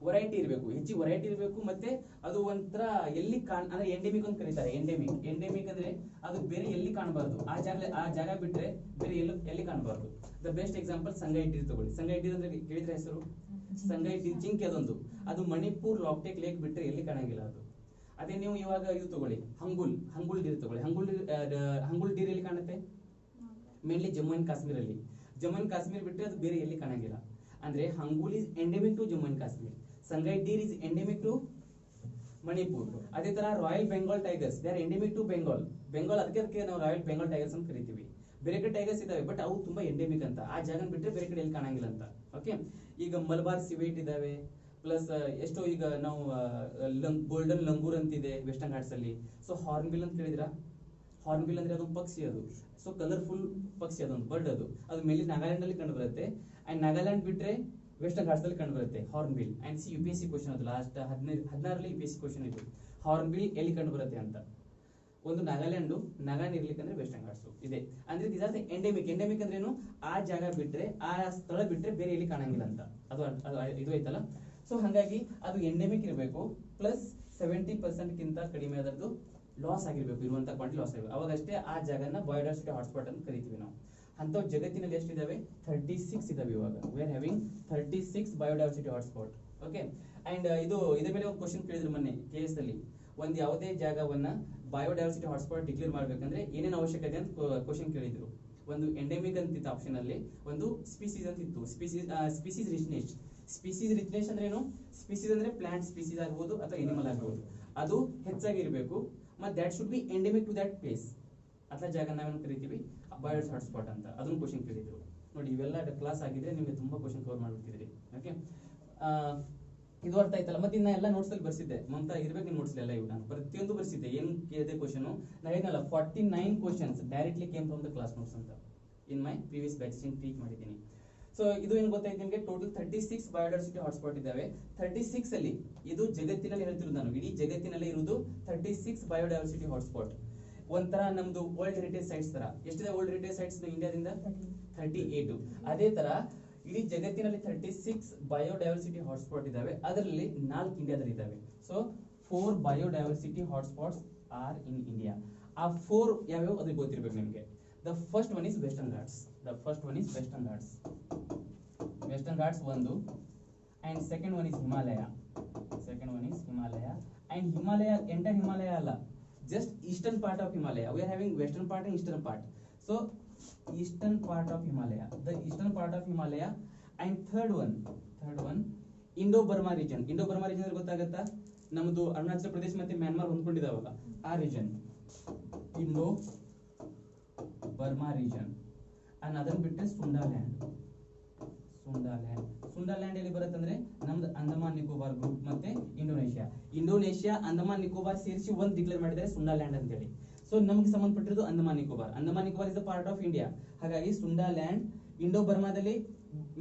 ವೆರೈಟಿ ಇರಬೇಕು, ಹೆಚ್ಚಿಗೆ ವೆರೈಟಿ ಇರಬೇಕು. ಮತ್ತೆ ಅದು ಒಂಥರ ಎಲ್ಲಿ ಅಂದ್ರೆ ಎಂಡೆಮಿಕ್ ಅಂತ ಕರೀತಾರೆ. ಎಂಡೆಮಿಕ್ ಅಂದ್ರೆ ಅದು ಬೇರೆ ಎಲ್ಲಿ ಕಾಣಬಾರ್ದು. ಆ ಜಾಗ ಬಿಟ್ರೆ ಬೇರೆ ಎಲ್ಲಿ ಕಾಣಬಾರ್ದು. The best example Sangai deer ತಗೊಳ್ಳಿ. ಸಂಗೈ ಡೀರ್ ಅಂದ್ರೆ ಕೇಳಿದ್ರೆ ಹೆಸರು? ಸಂಗೈ ಡೀರ್ ಜಿಂಕೆ ಅದೊಂದು. ಅದು ಮಣಿಪುರ್ ಲಾಕ್ಟೆಕ್ ಲೇಕ್ ಬಿಟ್ರೆ ಎಲ್ಲಿ ಕಾಣಂಗಿಲ್ಲ ಅದು. ಅದೇ ನೀವು ಇವಾಗ ಇದು ತಗೊಳ್ಳಿ, ಹಂಗುಲ್ ಡೀರ್ ತಗೊಳ್ಳಿ. ಹಂಗುಲ್ ಡೀರ್ ಎಲ್ಲಿ ಕಾಣುತ್ತೆ? ಮೇನ್ಲಿ ಜಮ್ಮು ಅಂಡ್ ಕಾಶ್ಮೀರ್ ಅಲ್ಲಿ. ಜಮ್ಮು ಅಂಡ್ ಕಾಶ್ಮೀರ್ ಬಿಟ್ರೆ ಅದು ಬೇರೆ ಎಲ್ಲಿ ಕಾಣಂಗಿಲ್ಲ. ಅಂದ್ರೆ hangul is endemic to Jammu and Kashmir, Sangai deer is endemic to Manipur. ಅದೇ ತರ royal Bengal tigers they are endemic to Bengal. ಅದಕ್ಕೆ ನಾವು ರಾಯಲ್ ಬೆಂಗಾಲ್ ಟೈಗರ್ಸ್ ಅಂತ ಕರಿತೀವಿ. ಬೇರೆ ಕಡೆ ಟೈಗರ್ಸ್ ಇದಾವೆ, ಬಟ್ ಅವು ತುಂಬಾ ಎಂಡೆಮಿಕ್ ಅಂತ. ಆ ಜಾಗ ಬಿಟ್ರೆ ಬೇರೆ ಕಡೆ ಎಲ್ಲಿ ಕಾಣಂಗಿಲ್ಲ ಅಂತ. ಓಕೆ, ಈಗ ಮಲಬಾರ್ ಸಿವೇಟ್ ಇದಾವೆ. ಪ್ಲಸ್ ಎಷ್ಟೋ ಈಗ ನಾವು ಗೋಲ್ಡನ್ ಲಂಗೂರ್ ಅಂತಿದೆ ವೆಸ್ಟರ್ನ್ ಘಾಟ್ಸ್ ಅಲ್ಲಿ. ಸೊ ಹಾರ್ನ್ಬಿಲ್ ಅಂತ ಕೇಳಿದ್ರ? ಹಾರ್ನ್ಬಿಲ್ ಅಂದ್ರೆ ಅದೊಂದು ಪಕ್ಷಿ. ಅದು ಸೊ ಕಲರ್ಫುಲ್ ಪಕ್ಷಿ, ಅದೊಂದು ಬರ್ಡ್. ಅದು ಮೇಲೆ ನಾಗಾಲ್ಯಾಂಡ್ ಅಲ್ಲಿ ಕಂಡು ಬರುತ್ತೆ. ಅಂಡ್ ನಾಗಾಲ್ಯಾಂಡ್ ಬಿಟ್ರೆ ವೆಸ್ಟರ್ನ್ ಘಾಟ್ಸ್ ಅಲ್ಲಿ ಕಂಡು ಬರುತ್ತೆ ಹಾರ್ನ್ಬಿಲ್. ಅಂಡ್ UPSC ಕ್ವಶನ್ ಅದು ಲಾಸ್ಟ್ 16ರಲ್ಲಿ UPSC ಕ್ವಶನ್ ಇದು. ಹಾರ್ನ್ಬಿಲ್ ಎಲ್ಲಿ ಕಂಡು ಬರುತ್ತೆ ಅಂತ. ಒಂದು ನಾಗಾಲ್ಯಾಂಡ್ ಇರ್ಲಿಕ್ಕೆ ಅಂದ್ರೆ ವೆಸ್ಟರ್ನ್ ಘಾಟ್ಸ್ ಇದೆ. ಅಂದ್ರೆ this are the endemic. Endemic ಅಂದ್ರೆ ಏನು? ಆ ಜಾಗ ಬಿಟ್ರೆ, ಆ ಸ್ಥಳ ಬಿಟ್ರೆ ಬೇರೆ ಎಲ್ಲಿ ಕಾಣಂಗಿಲ್ಲ ಅಂತ. ಅದು ಇದು ಐತಲ್ಲ. ಸೊ ಹಾಗಾಗಿ ಅದು ಎಂಡೆಮಿಕ್ ಇರಬೇಕು. ಪ್ಲಸ್ 70% ಗಿಂತ ಕಡಿಮೆ ಅದರದ್ದು ಲಾಸ್ ಆಗಿರ್ಬೇಕು, ಇರುವಂತ ಕ್ವಾಂಟಿಟಿ ಲಾಸ್ ಆಗಿರ್ಬೇಕು. ಅವಾಗಷ್ಟೇ ಆ ಜಾಗನ ಬಯೋಡೈವರ್ಸಿಟಿ ಹಾಟ್ಸ್ಪಾಟ್ ಅಂತ ಕರಿತೀವಿ ನಾವು. ಅಂತವ್ ಜಗತ್ತಿನಲ್ಲಿ ಎಷ್ಟಿದಾವೆ? 36 ಇದಾವೆ. ಇವಾಗ V are having 36 biodiversity hotspot. Okay, and ಇದ್ರ ಮೇಲೆ ಒಂದು ಕ್ವಶನ್ ಕೇಳಿದ್ರು ಮೊನ್ನೆ KS ಅಲ್ಲಿ. ಒಂದು ಯಾವುದೇ ಜಾಗವನ್ನ ಬಯೋಡೈವರ್ಸಿಟಿ ಹಾಟ್ಸ್ಪಾಟ್ ಡಿಕ್ಲೇರ್ ಮಾಡ್ಬೇಕಂದ್ರೆ ಏನೇನು ಅವಶ್ಯಕತೆ ಅಂತ ಕ್ವಶನ್ ಕೇಳಿದ್ರು. ಒಂದು ಎಂಡೆಮಿಕ್ ಅಂತಿತ್ತು ಆಪ್ಷನ್ ಅಲ್ಲಿ, ಒಂದು ಸ್ಪೀಸೀಸ್ ಅಂತ ಇತ್ತು. Species richness. ಸ್ಪೀಸೀಸ್ ರಿಚ್ನೆಸ್ ಅಂದ್ರೆ ಏನು? ಸ್ಪೀಸೀಸ್ ಅಂದ್ರೆ ಪ್ಲಾಂಟ್ ಸ್ಪೀಸೀಸ್ ಆಗ್ಬೋದು ಅಥವಾ ಎನಿಮಲ್ ಆಗ್ಬೋದು, ಅದು ಹೆಚ್ಚಾಗಿರ್ಬೇಕು. ಮತ್ತೆ that should be endemic to that place. ಅಂತ ಜಾಗ ನಾವೇನು ಕರಿತೀವಿ? ಬಯೋಡೈವರ್ಸಿಟಿ ಹಾಟ್ಸ್ಪಾಟ್ ಅಂತ. ಅದನ್ನು ಕ್ವಶನ್ ಕೇಳಿದ್ರು. ನೋಡಿ, ಇವೆಲ್ಲ ಕ್ಲಾಸ್ ಆಗಿದ್ರೆ ನಿಮಗೆ ತುಂಬಾ ಕ್ವಶನ್ ಕವರ್ ಮಾಡ್ಬಿಡ್ತಿದ್ರಿ. ಓಕೆ, ಇದು ಅರ್ಥ ಆಯ್ತಲ್ಲ. ಮತ್ತೆ ಇನ್ನ ಎಲ್ಲ ನೋಟ್ಸ್ ಅಲ್ಲಿ ಬರ್ಸಿದ್ದೆ, ಮಮತಾ ಇರ್ಬೇಕು ನಿಮ್ ನೋಟ್ಸ್ ಎಲ್ಲ. ಇವು ನಾನು ಪ್ರತಿಯೊಂದು ಬರ್ಸಿದ್ದೆ. ಏನ್ ಕೇಳಿದೆ ಕ್ವಶನ್ ನಾನು ಏನಲ್ಲ 49 questions directly came from the class notes ಅಂತ ಇನ್ ಮೈ ಪ್ರೀವಿಯಸ್ ಬ್ಯಾಚ್ ಟೀಚ್ ಮಾಡಿದ್ದೀನಿ. ಸೊ ಇದು ಏನ್ ಗೊತ್ತಾಯ್ತು ನಿಮಗೆ? ಟೋಟಲ್ 36 ಬಯೋಡೈವರ್ಸಿಟಿ ಹಾಟ್ಸ್ಪಾಟ್ ಇದಾವೆ. 36 ಅಲ್ಲಿ ಇದು ಜಗತ್ತಿನಲ್ಲಿ ಹೇಳ್ತಿರೋದು ನಾನು, ಇಡೀ ಜಗತ್ತಿನಲ್ಲಿ ಇರುವುದು 36 ಬಯೋಡೈವರ್ಸಿಟಿ ಹಾಟ್ಸ್ಪಾಟ್. ಒಂಥರ ನಮ್ದು ವರ್ಲ್ಡ್ ಹೆರಿಟೇಜ್ ಸೈಟ್ಸ್ ತರ. ಎಷ್ಟಿದೆ ವರ್ಲ್ಡ್ ಹೆರಿಟೇಜ್ ಸೈಟ್ಸ್ ಇಂಡಿಯಾದಿಂದ? 38. ಅದೇ ತರ ಇಡೀ ಜಗತ್ತಿನಲ್ಲಿ 36 ಬಯೋಡೈವರ್ಸಿಟಿ ಹಾಟ್ಸ್ಪಾಟ್ ಇದಾವೆ. ಅದರಲ್ಲಿ 4 ಇಂಡಿಯಾದಲ್ಲಿ ಇದಾವೆ. So 4 biodiversity hotspots are in India. ಆ 4 ಯಾವ್ಯಾವ ಅದ್ರ ಗೊತ್ತಿರ್ಬೇಕು ನಿಮಗೆ. The first one is western Ghats. Western Ghats ಒಂದು. And second one is Himalaya. And Himalaya entire Himalaya ಅಲ್ಲ, just eastern part of Himalaya. We are having western part and eastern part. So eastern part of Himalaya, the eastern part of Himalaya. And third one Indo-Burma region. Indo-Burma region ಅಂದ್ರೆ ಗೊತ್ತಾಗತ್ತಾ, ನಮ್ಮದು ಅರುಣಾಚಲ ಪ್ರದೇಶ ಮತ್ತೆ Myanmar ಹೊಂದ್ಕೊಂಡಿದಾವಲ್ಲ ಆ region, Indo-Burma region. and ಅದನ್ನ ಬಿಟ್ಟರೆ ಸುಂಡಾಲ್ಯಾಂಡ್ ಎಲ್ಲಿ ಬರುತ್ತೆ ಅಂದ್ರೆ ನಮ್ದು ಅಂಡಮಾನ್ ನಿಕೋಬಾರ್ ಗ್ರೂಪ್ ಮತ್ತೆ ಇಂಡೋನೇಷ್ಯಾ ಅಂಡಮಾನ್ ನಿಕೋಬಾರ್ ಸೇರಿಸಿ ಒಂದು ಡಿಕ್ಲೇರ್ ಮಾಡಿದ್ದಾರೆ ಸುಂಡಾಲ್ಯಾಂಡ್ ಅಂತ ಹೇಳಿ. ಸೊ ನಮಗೆ ಸಂಬಂಧಪಟ್ಟಿರೋದು Andaman Nicobar is the part of India. ಹಾಗಾಗಿ ಸುಂಡಾಲ್ಯಾಂಡ್, ಇಂಡೋ ಬರ್ಮಾದಲ್ಲಿ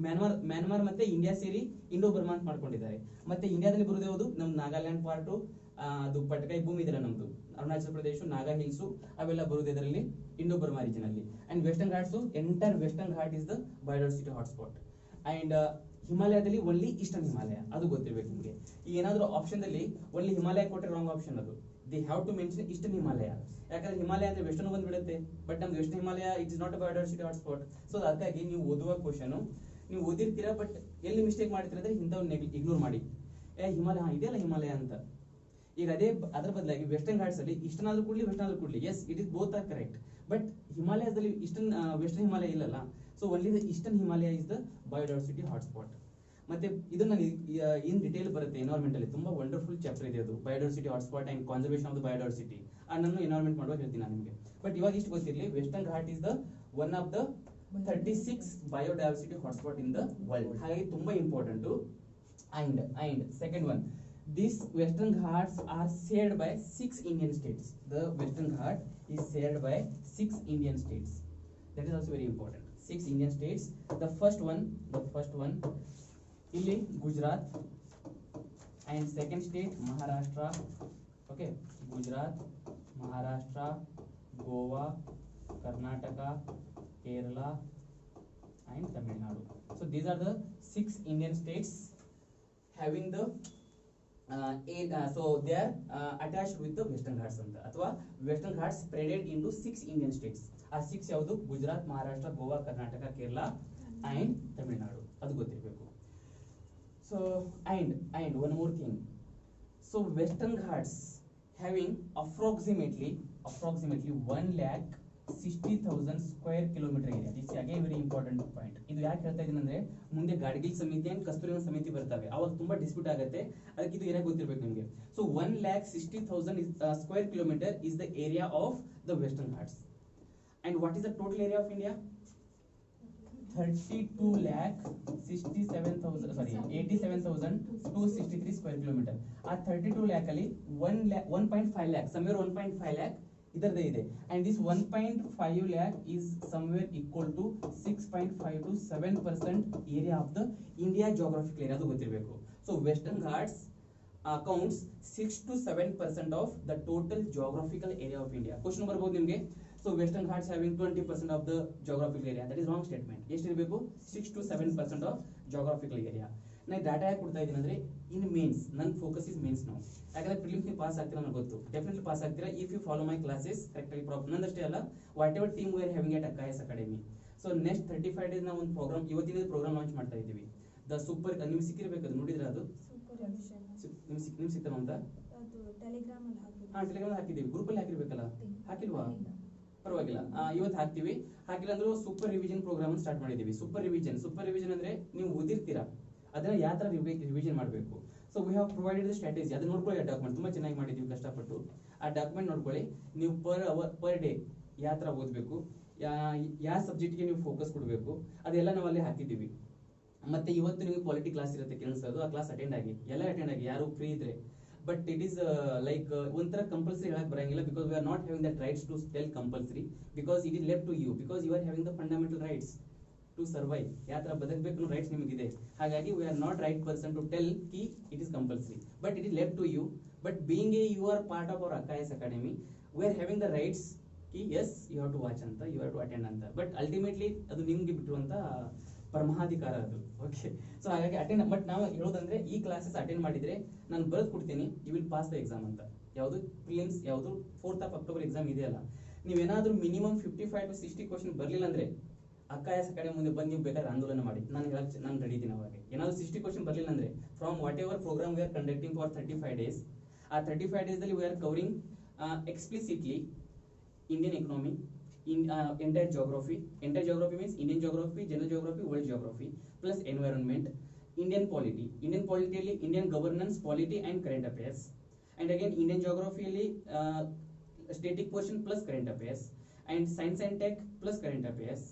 ಮ್ಯಾನ್ಮಾರ್ ಮತ್ತೆ ಇಂಡಿಯಾ ಸೇರಿ ಇಂಡೋ ಬರ್ಮಾ ಅಂತ ಮಾಡ್ಕೊಂಡಿದ್ದಾರೆ. ಮತ್ತೆ ಇಂಡಿಯಾದಲ್ಲಿ ಬರೋದು ಯಾವುದು, ನಮ್ ನಾಗಾಲ್ಯಾಂಡ್ ಪಾರ್ಟು, ಅದು ಪಟ್ಕಾಯಿ ಭೂಮಿ ಇದೆಲ್ಲ ನಮ್ದು, ಅರುಣಾಚಲ ಪ್ರದೇಶ, ನಾಗಾ ಹಿಲ್ಸು ಅವೆಲ್ಲ ಬರುವುದು ಇದರಲ್ಲಿ ಇಂಡೋ ಬರ್ಮಾ ರೀಜನ್ ಅಲ್ಲಿ. And western Ghats, entire western Ghat is the biodiversity hotspot. And ಹಿಮಾಲಯದಲ್ಲಿ ಒನ್ಲಿ ಈಸ್ಟರ್ನ್ ಹಿಮಾಲಯ, ಅದು ಗೊತ್ತಿರ್ಬೇಕು ನಿಮಗೆ. ಈಗ ಏನಾದ್ರು ಆಪ್ಷನ್ ಅಲ್ಲಿ ಒನ್ಲಿ ಹಿಮಾಲಯ ಕೊಟ್ಟರೆ ರಾಂಗ್ ಆಪ್ಷನ್ ಅದು. They have to mention eastern Himalaya, ಯಾಕಂದ್ರೆ ಹಿಮಾಲಯ ಅಂದ್ರೆ ವೆಸ್ಟರ್ನ್ ಬಂದ್ಬಿಡುತ್ತೆ, ಬಟ್ ನಮ್ದು western Himalaya it is not a biodiversity hotspot. So ಅದಕ್ಕಾಗಿ ನೀವು ಓದುವ ಕ್ವಶನ್ ನೀವು ಓದಿರ್ತೀರಾ, ಬಟ್ ಎಲ್ಲಿ ಮಿಸ್ಟೇಕ್ ಮಾಡ್ತೀರಾ ಅಂದ್ರೆ ಇಂಥವ್ನ ಇಗ್ನೋರ್ ಮಾಡಿ, ಹಿಮಾಲಯ ಇದೆಯಲ್ಲ ಹಿಮಾಲಯ ಅಂತ. ಈಗ ಅದರ ಬದಲಾಗಿ ವೆಸ್ಟರ್ನ್ ಘಾಟ್ಸ್ ಅಲ್ಲಿ ಈಸ್ಟರ್ನ್ ಆದ್ರೂ ಕೊಡ್ಲಿ ವೆಸ್ಟರ್ನ್ ಆದ್ರೂ ಕೊಡ್ಲಿ, yes it is both are correct, but ಹಿಮಾಲಯದಲ್ಲಿ ಈಸ್ಟರ್ನ್ ವೆಸ್ಟರ್ನ್ ಹಿಮಾಲಯ ಇಲ್ಲಲ್ಲ. So only the eastern Himalaya is the biodiversity hotspot. ಮತ್ತೆ ಇದನ್ನ ಇನ್ ಡಿಟೇಲ್ ಬರುತ್ತೆ ಎನ್ವೈರನ್ಮೆಂಟ್ ಅಲ್ಲಿ, ತುಂಬಾ ವಂಡರ್ಫುಲ್ ಚಾಪ್ಟರ್ ಇದೆ ಅದು, biodiversity hotspot and conservation of the biodiversity. ನಾನು ಎನ್ವೈರನ್ಮೆಂಟ್ ಮಾಡುವಾಗ ಹೇಳ್ತೀನಿ ನಾನು ನಿಮಗೆ. ಬಟ್ ಇವಾಗ ಇಷ್ಟು ಗೊತ್ತಿರಲಿ, western Ghat is the one of the 36 biodiversity hotspot in the world. ಹಾಗಾಗಿ ತುಂಬಾ important. and second one, these western ghats are shared by 6 Indian states. The western ghat is shared by 6 Indian states. That is also very important. 6 Indian states. The first one ಇಲ್ಲಿ Gujarat, and second state Maharashtra. Okay, Gujarat, Maharashtra, Goa, Karnataka, Kerala and Tamil Nadu. So these are the 6 Indian states having the so they are attached with the Western Ghats anta, ಅಥವಾ Western Ghats spreaded into 6 Indian states. ಆ 6 ಯಾವುದು, Gujarat, Maharashtra, Goa, Karnataka, Kerala and Tamil Nadu, ಅದು ಗೊತ್ತಿರಬೇಕು. So and one more thing, so Western Ghats having approximately 1,60,000 square kilometer area. This is again very important point. ಇದು ಯಾಕೆ ಹೇಳ್ತಾ ಇದೀನಿ ಅಂದ್ರೆ ಮುಂದೆ ಗಾಡ್ಗಿಲ್ ಸಮಿತಿ ಅಂಡ್ ಕಸ್ತೂರಿನ ಸಮಿತಿ ಬರ್ತವೆ, ಅವಾಗ ತುಂಬಾ ಡಿಸ್ಪ್ಯೂಟ್ ಆಗುತ್ತೆ, ಅದಕ್ಕೆ ಇದು ಏನಾಗ ಗೊತ್ತಿರಬೇಕು ನಿಮಗೆ. So 1,60,000 square kilometer is the area of the Western Ghats. And what is the total area of India? 87,263 square kilometer. ಆ 32 lakh ಅಲ್ಲಿ 1.5 lakh, somewhere 1.5 lakh ಇದರದೇ ಇದೆ. And this 1.5 lakh is somewhere equal to 6.5 to 7% area of the India geographical area, ಅದು ಗೊತ್ತಿರಬೇಕು. So Western Ghats accounts 6 to 7% of the total geographical area of India. Question ಬರ್ಬೋದು ನಿಮಗೆ. So Western Ghats having 20% of the geographical area. That is wrong statement. ಎಷ್ಟಿರಬೇಕು, 6 to 7% of geographical area. ನಾನು data ಯಾಕೆ ಕೊಡ್ತಾ ಇದ್ದೀನಿ ಅಂದ್ರೆ ಇನ್ ಮೇನ್ಸ್ ನನ್ನ focus is mains ನಾವು, ಯಾಕಂದ್ರೆ ಪ್ರಿಲಿಮ್ಸ್ ನೀವು ಪಾಸ್ ಆಗ್ತೀರಾ ನನಗೆ ಗೊತ್ತು, ಡೆಫಿನೆಟ್ಲಿ ಪಾಸ್ ಆಗ್ತೀರಾ if you follow my classes ಕರೆಕ್ಟಾಗಿ ಪ್ರಾಬ್ಲಮ್. ನಂದಷ್ಟೇ ಅಲ್ಲ, whatever team we are having at Akka IAS academy. So next 35 days ನಾವು ಒಂದು ಪ್ರೋಗ್ರಾಮ್, ಇವತ್ತಿನ ಪ್ರೋಗ್ರಾಮ್ ಲಾಂಚ್ ಮಾಡ್ತಾ ಇದ್ದೀವಿ. ದ ಸೂಪರ್, ನಿಮ್ಗೆ ಸಿಕ್ಕಿರ್ಬೇಕು, ಅದು ನೋಡಿದ್ರೆ ಅದು ನಿಮ್ಗೆ ಸಿಕ್ತಲ್ಲ ಅಂತ ಟೆಲಿಗ್ರಾಮ್ ಅಲ್ಲಿ ಹಾಕಿದ್ದೀವಿ, ಗ್ರೂಪ್ ಅಲ್ಲಿ ಹಾಕಿರ್ಬೇಕಲ್ಲ, ಹಾಕಿಲ್ವಾ? ಪರವಾಗಿಲ್ಲ, ಇವತ್ತು ಹಾಕ್ತಿವಿ. ಹಾಕಿಲ್ಲ ಅಂದ್ರೂ ಸೂಪರ್ ರಿವಿಷನ್ ಪ್ರೋಗ್ರಾಮ್ ಸ್ಟಾರ್ಟ್ ಮಾಡಿದೀವಿ. ಸೂಪರ್ ರಿವಿಷನ್ ಅಂದ್ರೆ ನೀವು ಓದಿರ್ತೀರಾ, ಅದನ್ನ ಯಾವ ತರ ರಿವಿಷನ್ ಮಾಡಬೇಕು. So we have provided the strategy, ಅದನ್ನ ನೋಡ್ಕೊಳ್ಳಿ. ಆ ಡಾಕ್ಯುಮೆಂಟ್ ತುಂಬಾ ಚೆನ್ನಾಗಿ ಮಾಡಿದೀವಿ ಕಷ್ಟಪಟ್ಟು, ಆ ಡಾಕ್ಯುಮೆಂಟ್ ನೋಡ್ಕೊಳ್ಳಿ. ನೀವು ಪರ್ ಡೇ ಯಾವ ತರ ಓದಬೇಕು, ಯಾವ ಸಬ್ಜೆಕ್ಟ್ಗೆ ನೀವು ಫೋಕಸ್ ಕೊಡಬೇಕು, ಅದೆಲ್ಲ ನಾವು ಅಲ್ಲಿ ಹಾಕಿದ್ದೀವಿ. ಮತ್ತೆ ಇವತ್ತು ನಿಮಗೆ ಪಾಲಿಟಿ ಕ್ಲಾಸ್ ಇರುತ್ತೆ ಕೆಲಸದು, ಆ ಕ್ಲಾಸ್ ಅಟೆಂಡ್ ಆಗಿ, ಯಾರು ಫ್ರೀ ಇದ್ರೆ. ಬಟ್ ಇಟ್ ಈಸ್ ಲೈಕ್ ಒಂಥರ ಕಂಪಲ್ಸರಿ ಹೇಳಕ್ ಬರಂಗಿಲ್ಲ, because we are not having that rights to tell compulsory, because it is left to you, because you are having the fundamental rights to survive. ಯಾವ ತರ ಬದಕಬೇಕು rights ನಿಮಗಿದೆ. ಹಾಗಾಗಿ we are not right person to tell ಕಿ it is compulsory, but it is left to you. But being a you are part of our Akka IAS academy, we are having the rights ಕಿ ಎಸ್ you have to watch ಅಂತ, you have to attend ಅಂತ. But ultimately ಅದು ನಿಮ್ಗೆ ಬಿಟ್ಟಿರುವಂತ ಪರಮಾಧಿಕಾರ ಅದು. Okay, so ಹಾಗಾಗಿ ಅಟೆಂಡ್, ಬಟ್ ನಾವು ಹೇಳೋದಂದ್ರೆ ಈ ಕ್ಲಾಸಸ್ ಅಟೆಂಡ್ ಮಾಡಿದ್ರೆ ನಾನು ಬರೆದು ಕೊಡ್ತೀನಿ, you will pass the exam ಅಂತ. ಯಾವುದು ಪ್ರಿಲಿಮ್ಸ್, ಯಾವುದು 4th of October ಎಕ್ಸಾಮ್ ಇದೆಯಲ್ಲ, ನೀವೇನಾದ್ರೂ ಮಿನಿಮಮ್ 55 to 60 ಕ್ವಶನ್ ಬರ್ಲಿಲ್ಲ ಅಂದ್ರೆ ಅಕ್ಕ ಐಎಸ್ ಅಕಾಡೆಮಿ ಮುಂದೆ ಬಂದು ನೀವು ಬೇಕಾದ್ರೆ ಆಂದೋಲನ ಮಾಡಿ, ನಾನು ರೆಡಿ ಇದ್ದೀನಿ. ಅವಾಗ ಏನಾದ್ರು 60 ಕ್ವಶನ್ ಬರ್ಲಿಲ್ಲ ಅಂದ್ರೆ from whatever programme we are conducting for 35 days, ಆ 35 days ದಲ್ಲಿ we are covering explicitly Indian economy, in entire geography. Entire geography means Indian geography, general geography, world geography, plus environment, Indian polity. Indian polity, Indian governance, polity and current affairs. And again Indian geography, static portion plus current affairs, and science and tech plus current affairs,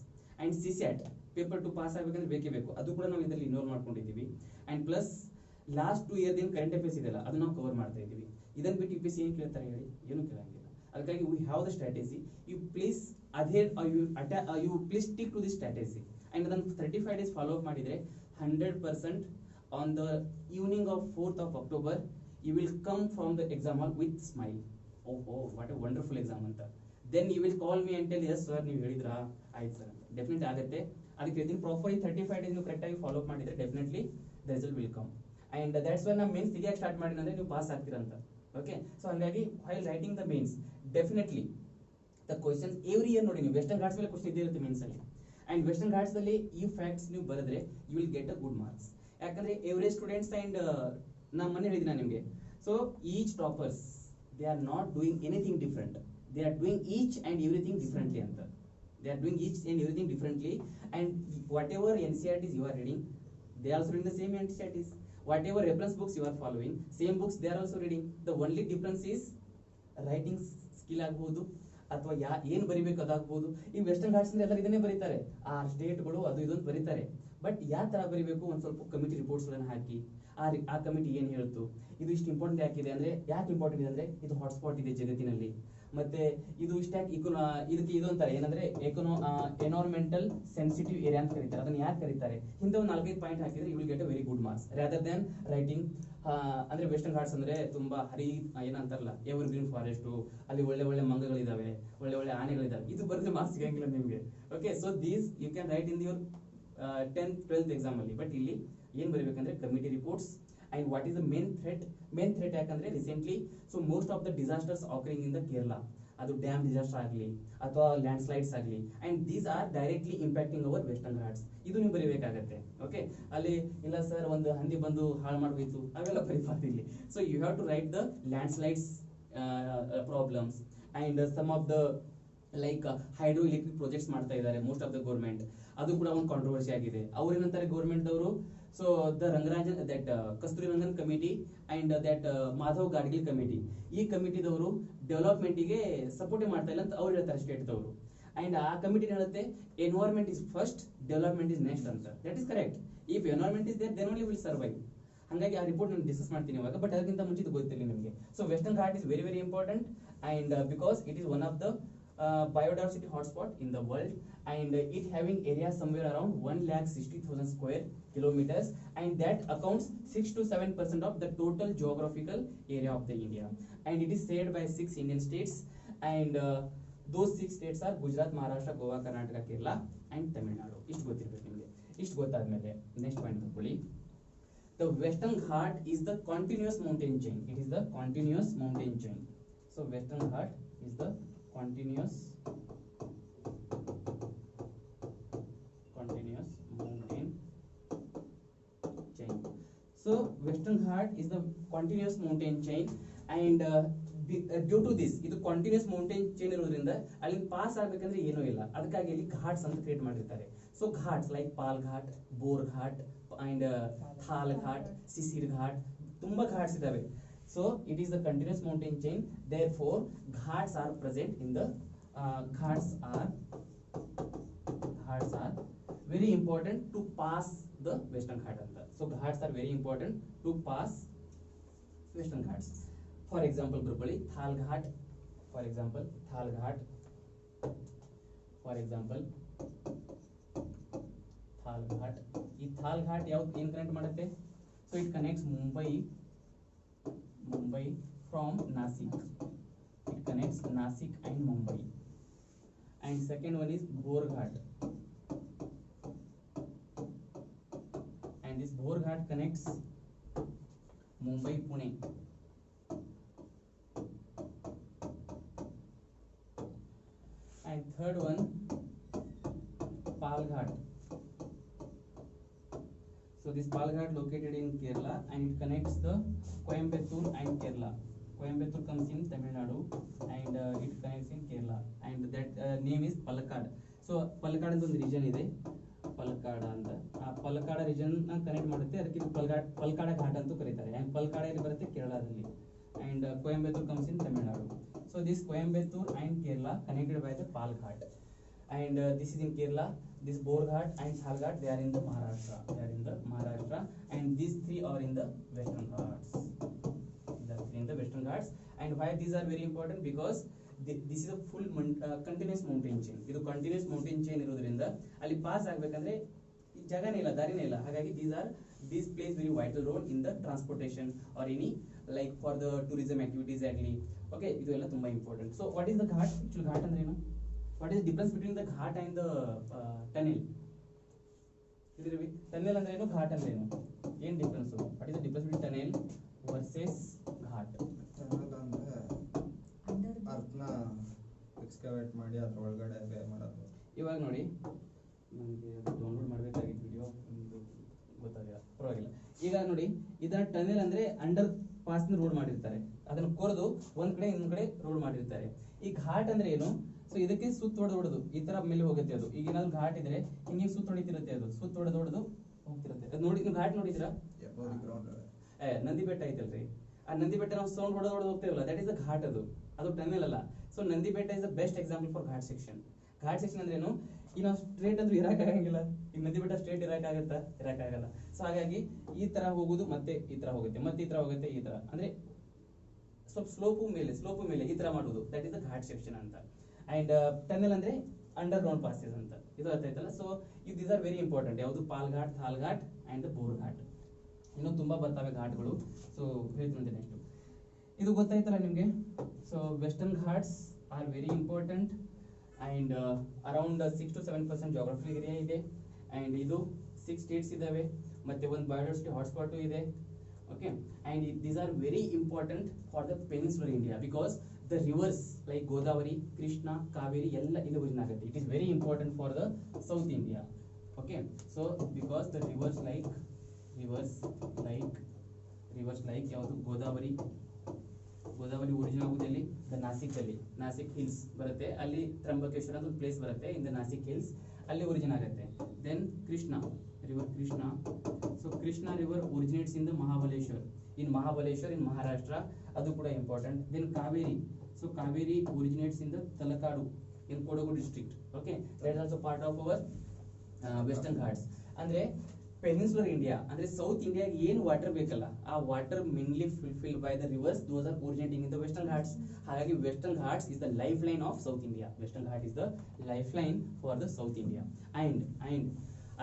and CSAT paper two pass ಆಗಬೇಕಂದ್ರೆ ಬೇಕೇ ಬೇಕು, ಅದು ಕೂಡ ನಾವು ಇದರಲ್ಲಿ involve ಮಾಡ್ಕೊಂಡಿದ್ದೀವಿ. And plus last 2 year ಏನು current affairs ಇದೆಯಲ್ಲ ಅದು ನಾವು ಕವರ್ ಮಾಡ್ತಾ ಇದ್ದೀವಿ. ಇದನ್ನು ಬಿಟ್ಟು UPSC ಏನು ಕೇಳ್ತಾರೆ ಹೇಳಿ? ಏನು ಕೇಳಂಗಿಲ್ಲ. ಅದಕ್ಕಾಗಿ we have the strategy. You please you please stick to the strategy and ಅದನ್ನು 35 ಡೇಸ್ ಫಾಲೋ ಅಪ್ ಮಾಡಿದರೆ 100% on the evening of 4th of October you will come from the exam hall with smile. Oh, what a wonderful exam ಅಂತ. Then you will call me and tell, yes sir ನೀವು ಹೇಳಿದ್ರಾ, ಆಯ್ತು sir ಅಂತ. Definite ಆಗುತ್ತೆ. ಅದಕ್ಕೆ ಹೇಳ್ತೀನಿ properly 35 days ನೀವು ಕರೆಕ್ಟಾಗಿ follow up ಮಾಡಿದರೆ definitely the result will come. And that's why ನಾವು ಮೇನ್ಸ್ ತೆಗಿಯಕ್ಕೆ ಸ್ಟಾರ್ಟ್ ಮಾಡಿದ್ರೆ ನೀವು ಪಾಸ್ ಆಗ್ತೀರಾ ಅಂತ. ಓಕೆ, ಸೊ ಹಾಗಾಗಿ while writing the mains definitely the questions every year ನೋಡಿ ನೀವು ವೆಸ್ಟರ್ನ್ ಘಾಟ್ಸ್ ಮೇಲೆ ಕ್ವಶನ್ ಇದ್ದೇ ಇರುತ್ತೆ ಮೇನ್ಸ್ ಅಲ್ಲಿ. ಅಂಡ್ ವೆಸ್ಟರ್ನ್ ಘಾಟ್ಸ್ ಅಲ್ಲಿ ಈ ಫ್ಯಾಕ್ಟ್ಸ್ ನೀವು ಬರೆದ್ರೆ you will get a good marks. ಯಾಕಂದ್ರೆ ಎವರೇಜ್ ಸ್ಟೂಡೆಂಟ್ಸ್ ಅಂಡ್ ನಾನು ಮೊನ್ನೆ ಹೇಳಿದ್ದೀನಿ ನಿಮಗೆ, so each toppers they are not doing anything different, they are doing each and everything differently ಅಂತ. They are doing each and everything differently, and whatever NCERTs you are reading, they are also reading the same NCERTs. Whatever reference books you are following, same books they are also reading. The only difference is writing skill ಆಗಬಹುದು ಅಥವಾ ಏನು ಬರಿಬೇಕು ಅದಾಗಬಹುದು. ಈ western Ghats ಎಲ್ಲರೂ ಇದನ್ನೇ ಬರೀತಾರೆ, ಆ ಸ್ಟೇಟ್ಗಳು ಅದು ಇದೊಂದು ಬರೀತಾರೆ. ಬಟ್ ಯಾವ ತರ ಬರಿಬೇಕು, ಒಂದು ಸ್ವಲ್ಪ ಕಮಿಟಿ ರಿಪೋರ್ಟ್ಸ್ಗಳನ್ನು ಹಾಕಿ ಆ ಕಮಿಟಿ ಏನು ಹೇಳ್ತು, ಇದು ಇಷ್ಟು ಇಂಪಾರ್ಟೆಂಟ್ ಯಾಕಿದೆ ಅಂದ್ರೆ, ಯಾಕೆ ಇಂಪಾರ್ಟೆಂಟ್ ಇದೆ ಅಂದ್ರೆ ಇದು ಹಾಟ್ಸ್ಪಾಟ್ ಇದೆ ಜಗತ್ತಿನಲ್ಲಿ, ಮತ್ತೆ ಇದು ಇಷ್ಟಾಗಿ ಇದಕ್ಕೆ ಇದು ಅಂತಾರೆ ಏನಂದ್ರೆ ಎನ್ವೈರನ್ಮೆಂಟಲ್ ಸೆನ್ಸಿಟಿವ್ ಏರಿಯಾ ಅಂತ ಕರೀತಾರೆ. ಅದನ್ನ ಯಾಕೆ ಕರೀತಾರೆ, ಇಂಥ ಒಂದು 4-5 ಪಾಯಿಂಟ್ ಹಾಕಿದ್ರೆ you will get a very good marks rather than writing. ಅಂದ್ರೆ ವೆಸ್ಟರ್ನ್ ಘಾಟ್ಸ್ ಅಂದ್ರೆ ತುಂಬಾ ಏನಂತಾರಲ್ಲ ಎವರ್ ಗ್ರೀನ್ ಫಾರೆಸ್ಟ್, ಅಲ್ಲಿ ಒಳ್ಳೆ ಒಳ್ಳೆ ಮಂಗಗಳಿದಾವೆ, ಒಳ್ಳೆ ಒಳ್ಳೆ ಆನೆಗಳಿದಾವೆ, ಇದು ಬರೆದ್ರೆ ಮಾರ್ಕ್ಸ್ ಸಿಗಂಗಿಲ್ಲ ನಿಮಗೆ. Okay, so these you can write in your 10th 12th exam ಅಲ್ಲಿ. ಬಟ್ ಇಲ್ಲಿ ಏನ್ ಬರೀಬೇಕಂದ್ರೆ committee reports. And what is the main threat ಯಾಕಂದ್ರೆ recently so most of the disasters occurring in the Kerala, ಅದು ಡ್ಯಾಮ್ ಡಿಸಾಸ್ಟರ್ ಆಗಲಿ ಅಥವಾ landslides ಆಗಲಿ, and these are directly impacting our western Ghats. ಇದು ನೀವು ಬರೀಬೇಕಾಗತ್ತೆ. ಓಕೆ, ಅಲ್ಲಿ ಇಲ್ಲ ಸರ್ ಒಂದು ಹಂದಿ ಬಂದು ಹಾಳು ಮಾಡ್ಬೇಕು ಅವೆಲ್ಲ ಬರೀಬಾರ್ದು ಇಲ್ಲಿ. So you have to write the landslides problems and some of the like hydroelectric projects ಮಾಡ್ತಾ ಇದ್ದಾರೆ ಮೋಸ್ಟ್ ಆಫ್ ದ ಗೌರ್ಮೆಂಟ್, ಅದು ಕೂಡ ಒಂದು ಕಾಂಟ್ರವರ್ಸಿ ಆಗಿದೆ. ಅವ್ರು ಏನಂತಾರೆ ಗೌರ್ಮೆಂಟ್ ಅವರು, so the Rangarajan that Kasturi Rangan committee and that Madhav Gadgil committee, ಈ ಕಮಿಟಿದವರು ಡೆವಲಪ್ಮೆಂಟಿಗೆ ಸಪೋರ್ಟ್ ಮಾಡ್ತಾ ಇಲ್ಲ ಅಂತ ಅವ್ರು ಹೇಳ್ತಾರೆ ಸ್ಟೇಟ್ದವರು. ಅಂಡ್ ಆ ಕಮಿಟಿ ಹೇಳುತ್ತೆ environment is first, development is next ಅಂತ. That is correct. If environment is there then only will survive. ಹಾಗಾಗಿ ಆ ರಿಪೋರ್ಟ್ ನಾನು ಡಿಸ್ಕಸ್ ಮಾಡ್ತೀನಿ ಇವಾಗ, ಬಟ್ ಅದಕ್ಕಿಂತ ಮುಂಚೆ ಇದು ಗೊತ್ತಿಲ್ಲ ನಿಮಗೆ. So western Ghat is very very important and because it is one of the biodiversity hotspot in the world, and it having area somewhere around 1,60,000 square kilometers, and that accounts 6 to 7% of the total geographical area of the India, and it is shared by 6 Indian states, and those 6 states are Gujarat, Maharashtra, Goa, Karnataka, Kerala and Tamil Nadu. ಇಷ್ಟು ಗೊತ್ತಿರಬೇಕು ನಿಮಗೆ. ಇಷ್ಟು ಗೊತ್ತಾದ್ಮೇಲೆ next point ತಗೊಳ್ಳಿ. The Western Ghat is the continuous mountain chain. It is the continuous mountain chain. So Western Ghat is the continuous mountain chain. So Western Ghat is the continuous mountain chain, and due to this ಇದು continuous mountain chain ಇರೋದ್ರಿಂದ ಅಲ್ಲಿ pass ಆಗಬೇಕಂದ್ರೆ ಏನೂ ಇಲ್ಲ, ಅದಕ್ಕಾಗಿ ಇಲ್ಲಿ ಘಾಟ್ಸ್ ಅಂತ create ಮಾಡಿರ್ತಾರೆ. So Ghats like Pal Ghat, Bor Ghat and Thal Ghat, Sisir Ghat, ತುಂಬಾ ಘಾಟ್ಸ್ ಇದಾವೆ. So it is the continuous mountain chain, therefore ghats are present in the ghats are very important to pass the Western Ghat anta. So ghats are very important to pass Western Ghats. For example Brupali Thal Ghat, for example Thal Ghat, for example Thal Ghat. ಈ Thal Ghat ಯಾವುದು ಏನು connect ಮಾಡುತ್ತೆ? So it connects Mumbai from Nasik. It connects Nasik and Mumbai. And second one is Bor Ghat. And this Bor Ghat connects Mumbai, Pune. And third one Pal Ghat. So this Pal Ghat located in Kerala, and it connects the Coimbatore and Kerala. Coimbatore comes in Tamil Nadu, and it connects in Kerala, and that name is Palakkad. So Palakkad ಅಂತ ಒಂದು region ಇದೆ, ಪಲಕ್ಕಾಡ ಅಂತ. ಆ ಪಲಕ್ಕಾಡ region connect ಮಾಡುತ್ತೆ, ಅದಕ್ಕೆ ಇದು ಪಲ್ಕಾಡ ಘಾಟ್ ಅಂತ ಕರೀತಾರೆ. ಅಂಡ್ ಪಲ್ಕಾಡ ಎಲ್ಲಿ ಬರುತ್ತೆ? ಕೇರಳದಲ್ಲಿ. And Coimbatore comes in Tamil Nadu. So this Coimbatore and Kerala connected by the Pal Ghat, and this is in Kerala. This Bor Ghat and Thal Ghat, they are in the Maharashtra. They are in the Maharashtra, and these three are in the Western Ghats. These are three in the Western Ghats. And why these are very important? Because this is a full continuous mountain chain. ಇದು continuous mountain chain ಇರೋದ್ರಿಂದ ಅಲ್ಲಿ pass ಆಗಬೇಕಂದ್ರೆ ಜಾಗನೇ ಇಲ್ಲ, ದಾರಿನೇ ಇಲ್ಲ. ಹಾಗಾಗಿ these plays very vital role in the transportation or any like for the tourism activities agli. Okay, ಇದು ಎಲ್ಲ ತುಂಬಾ important. So what is the ghat? Actually ghat ಅಂದ್ರೆ ಏನು? What is the difference between the ghat and the tunnel? ಇದ್ರಿ tunnel ಅಂದ್ರೆ ಏನು, ghat ಅಂದ್ರೆ ಏನು, ಏನ್ difference? What is the difference between tunnel versus ghat? tunnel ಅಂದ್ರೆ ಅರ್ತ್ನ ಎಕ್ಸ್ಕವೇಟ್ ಮಾಡಿ ಅದರ ಒಳಗಡೆ ವೇ ಮಾಡೋದು. ಇವಾಗ ನೋಡಿ, ನನಗೆ ಡೌನ್ಲೋಡ್ ಮಾಡಬೇಕಾಗಿತ್ತು ವಿಡಿಯೋ, ಗೊತ್ತಾಗಿಲ್ಲ, ಪರವಾಗಿಲ್ಲ. ಈಗ ನೋಡಿ, ಇದನ್ನ ಟನೆಲ್ ಅಂದ್ರೆ ಅಂಡರ್ ಪಾಸ್ ರೋಡ್ ಮಾಡಿರ್ತಾರೆ, ಅದನ್ನ ಕೊರೆದು ಒಂದ್ ಕಡೆ ಇನ್ನೊಂದ್ ಕಡೆ ರೋಡ್ ಮಾಡಿರ್ತಾರೆ. ಈ ಘಾಟ್ ಅಂದ್ರೆ ಏನು? ಸೊ ಇದಕ್ಕೆ ಸುತ್ತ ಹೊಡೆದು ಈ ತರ ಮೇಲೆ ಹೋಗುತ್ತೆ ಅದು. ಈಗ ಏನಾದ್ರು ಘಾಟ್ ಇದ್ರೆ ಹಿಂಗೆ ಸುತ್ತ ಹೊಡಿತಿರುತ್ತೆ, ಅದು ಸುತ್ತ ಹೊಡೆದು ಹೋಗ್ತಿರುತ್ತೆ. ಅದು ನೋಡಿ, ನೀವು ಘಾಟ್ ನೋಡಿದಿರಾ? ನಂದಿ ಬೆಟ್ಟ ಐತಲ್ರಿ, ಆ ನಂದಿ ಬೆಟ್ಟ ನಾವು ಸೌಂಡ್ ಹೊಡೆದು ಹೋಗ್ತೇವಲ್ಲ, ದಟ್ ಇಸ್ ದ ಘಾಟ್. ಅದು ಟನೆಲ್ ಅಲ್ಲ. So Nandi Betta is the best example for ghat section. Ghat section ಅಂದ್ರೆ ಏನು? ಈಗ ನಾವು ಸ್ಟ್ರೇಟ್ ಅಂದ್ರೆ ಇರಕ್ಕಾಗಂಗಿಲ್ಲ, ಈಗ ನದಿ ಬೆಟ್ಟ ಸ್ಟ್ರೇಟ್ ಇರಕ್ಕಾಗತ್ತಾ? ಇರಕ್ಕಾಗಲ್ಲ. ಸೊ ಹಾಗಾಗಿ ಈ ತರ ಹೋಗುದು, ಮತ್ತೆ ಈ ತರ ಹೋಗುತ್ತೆ, ಮತ್ತೆ ಈ ತರ ಹೋಗುತ್ತೆ, ಈ ತರ ಅಂದ್ರೆ ಸ್ವಲ್ಪ ಸ್ಲೋಪು ಮೇಲೆ ಈ ತರ ಮಾಡುದು, that is the ghat section ಅಂತ. ಅಂಡ್ ಟನೆಲ್ ಅಂದ್ರೆ ಅಂಡರ್ ಗ್ರೌಂಡ್ ಪಾಸಸ್ ಅಂತ. ಇದು ಅರ್ಥ ಆಯ್ತಲ್ಲ? So these are very important. ಯಾವುದು? ಪಾಲ್ ಘಾಟ್, ಥಾಲ್ ಘಾಟ್ ಅಂಡ್ ಬೋರ್ ಘಾಟ್. ಇನ್ನೂ ತುಂಬಾ ಬರ್ತವೆ ಘಾಟ್ಗಳು. ಸೊ ಹೇಳ್ತೀನಿ ನೆಕ್ಸ್ಟ್. ಇದು ಗೊತ್ತಾಯ್ತಲ್ಲ ನಿಮ್ಗೆ? So Western Ghats R very important, and around 6 to 7% geographical area ಇದೆ, and ಇದು 6 states ಇದಾವೆ, ಮತ್ತೆ ಒಂದು biodiversity hotspot ಇದೆ. Okay, and these are very important for the peninsular India because the rivers like Godavari, Krishna, Kaveri ಎಲ್ಲ ಇಲ್ಲಿ origin ಆಗುತ್ತೆ. It is very important for the South India. Okay, so because the rivers like ಯಾವುದು? Godavari origin ಆಗುದಲ್ಲಿ Nashik hills ಬರುತ್ತೆ, ಅಲ್ಲಿ ತ್ರಂಬಕೇಶ್ವರ ಅಂತ ಒಂದು place ಬರುತ್ತೆ ಇನ್ ದ ನಾಸಿಕ್ ಹಿಲ್ಸ್, ಅಲ್ಲಿ ಒರಿಜಿನ್ ಆಗುತ್ತೆ. Then river Krishna. So Krishna river originates in the Mahabaleshwar in Maharashtra, ಅದು ಕೂಡ important. Then Kaveri. So Kaveri originates in the Talakadu in Kodagu district. Okay, that is also part of our western Ghats. ಅಂದ್ರೆ ಪೆನಿನ್ಸುಲರ್ ಇಂಡಿಯಾ ಅಂದ್ರೆ south ಇಂಡಿಯಾಗೆ ಏನು water ಬೇಕಲ್ಲ, ಆ water mainly fulfil by the rivers, those are originating in the western Ghats. ಹಾಗಾಗಿ Western Ghats is the life line of South India. Western Ghat is the life line for the South India. And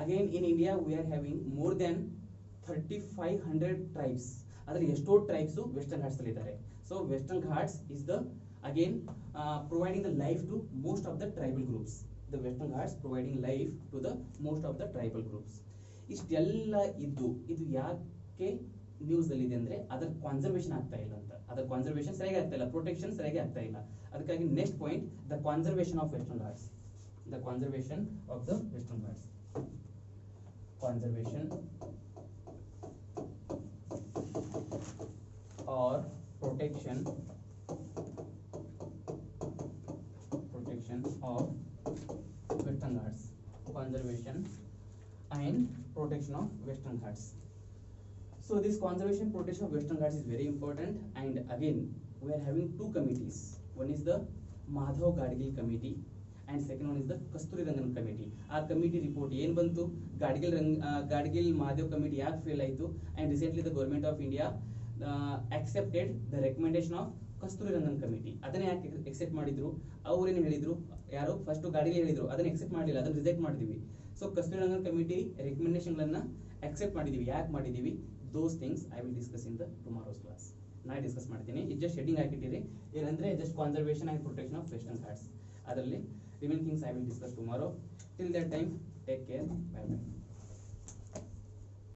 again in India we are having more than 3500 tribes. ಅದ್ರಲ್ಲಿ ಎಷ್ಟೋ tribes Western Ghats ಅಲ್ಲಿ ಇದ್ದಾರೆ. So Western Ghats is the again providing the life to most of the tribal groups. The western Ghats providing life to the most of the tribal groups. ಇಷ್ಟೆಲ್ಲ ಇದು ಯಾಕೆ news ಅಲ್ಲಿ ಇದೆ ಅಂದ್ರೆ ಅದರ ಕಾನ್ಸರ್ವೇಷನ್ ಆಗ್ತಾ ಇಲ್ಲ ಅಂತ. ಅದರ ಕಾನ್ಸರ್ವೇಷನ್ ಸರಿಯಾಗಿ ಆಗ್ತಾ ಇಲ್ಲ, ಪ್ರೊಟೆಕ್ಷನ್ ಸರಿಯಾಗಿ ಆಗ್ತಾ ಇಲ್ಲ. ಅದಕ್ಕಾಗಿ next point, the conservation of Western Ghats. The conservation of the western Ghats. Conservation or protection of Western Ghats. Conservation and protection of Western Ghats. So this conservation protection of Western Ghats is very important, and again we are having two committees. One is the Madhav Gadgil committee and second one is the Kasturi Rangan committee. Our committee report ಏನು ಬಂತು? Gadgil Madhav committee ಯಾಕೆ fail ಆಯಿತು? And recently the government of India accepted the recommendation of Kasturi Rangan committee. ಅದನ್ನ ಯಾಕೆ accept ಮಾಡಿದ್ರು? ಅವ್ರೇನು ಹೇಳಿದ್ರು? ಯಾರು ಫಸ್ಟ್ ಗಾಡಿಗೆ ಹೇಳಿದ್ರು, ಅದನ್ನ ಎಕ್ಸೆಪ್ಟ್ ಮಾಡಲಿಲ್ಲ, ಅದನ್ನ ರಿಜೆಕ್ಟ್ ಮಾಡಿದ್ವಿ. So Kasturi Rangan committee recommendation ಗಳನ್ನ ಅಕ್ಸೆಪ್ಟ್ ಮಾಡಿದೀವಿ. ಯಾಕೆ ಮಾಡಿದೀವಿ? Those things I will discuss in the tomorrow's class. ನಾ ಡಿಸ್ಕಸ್ ಮಾಡ್ತೀನಿ. ಇದು ಜಸ್ಟ್ ಹೆಡಿಂಗ್ ಹಾಕಿಟ್ಟಿರಿ, ಏನಂದ್ರೆ just conservation and protection of Western Ghats. ಅದರಲ್ಲಿ remaining things I will discuss tomorrow. Till that time take care, bye by.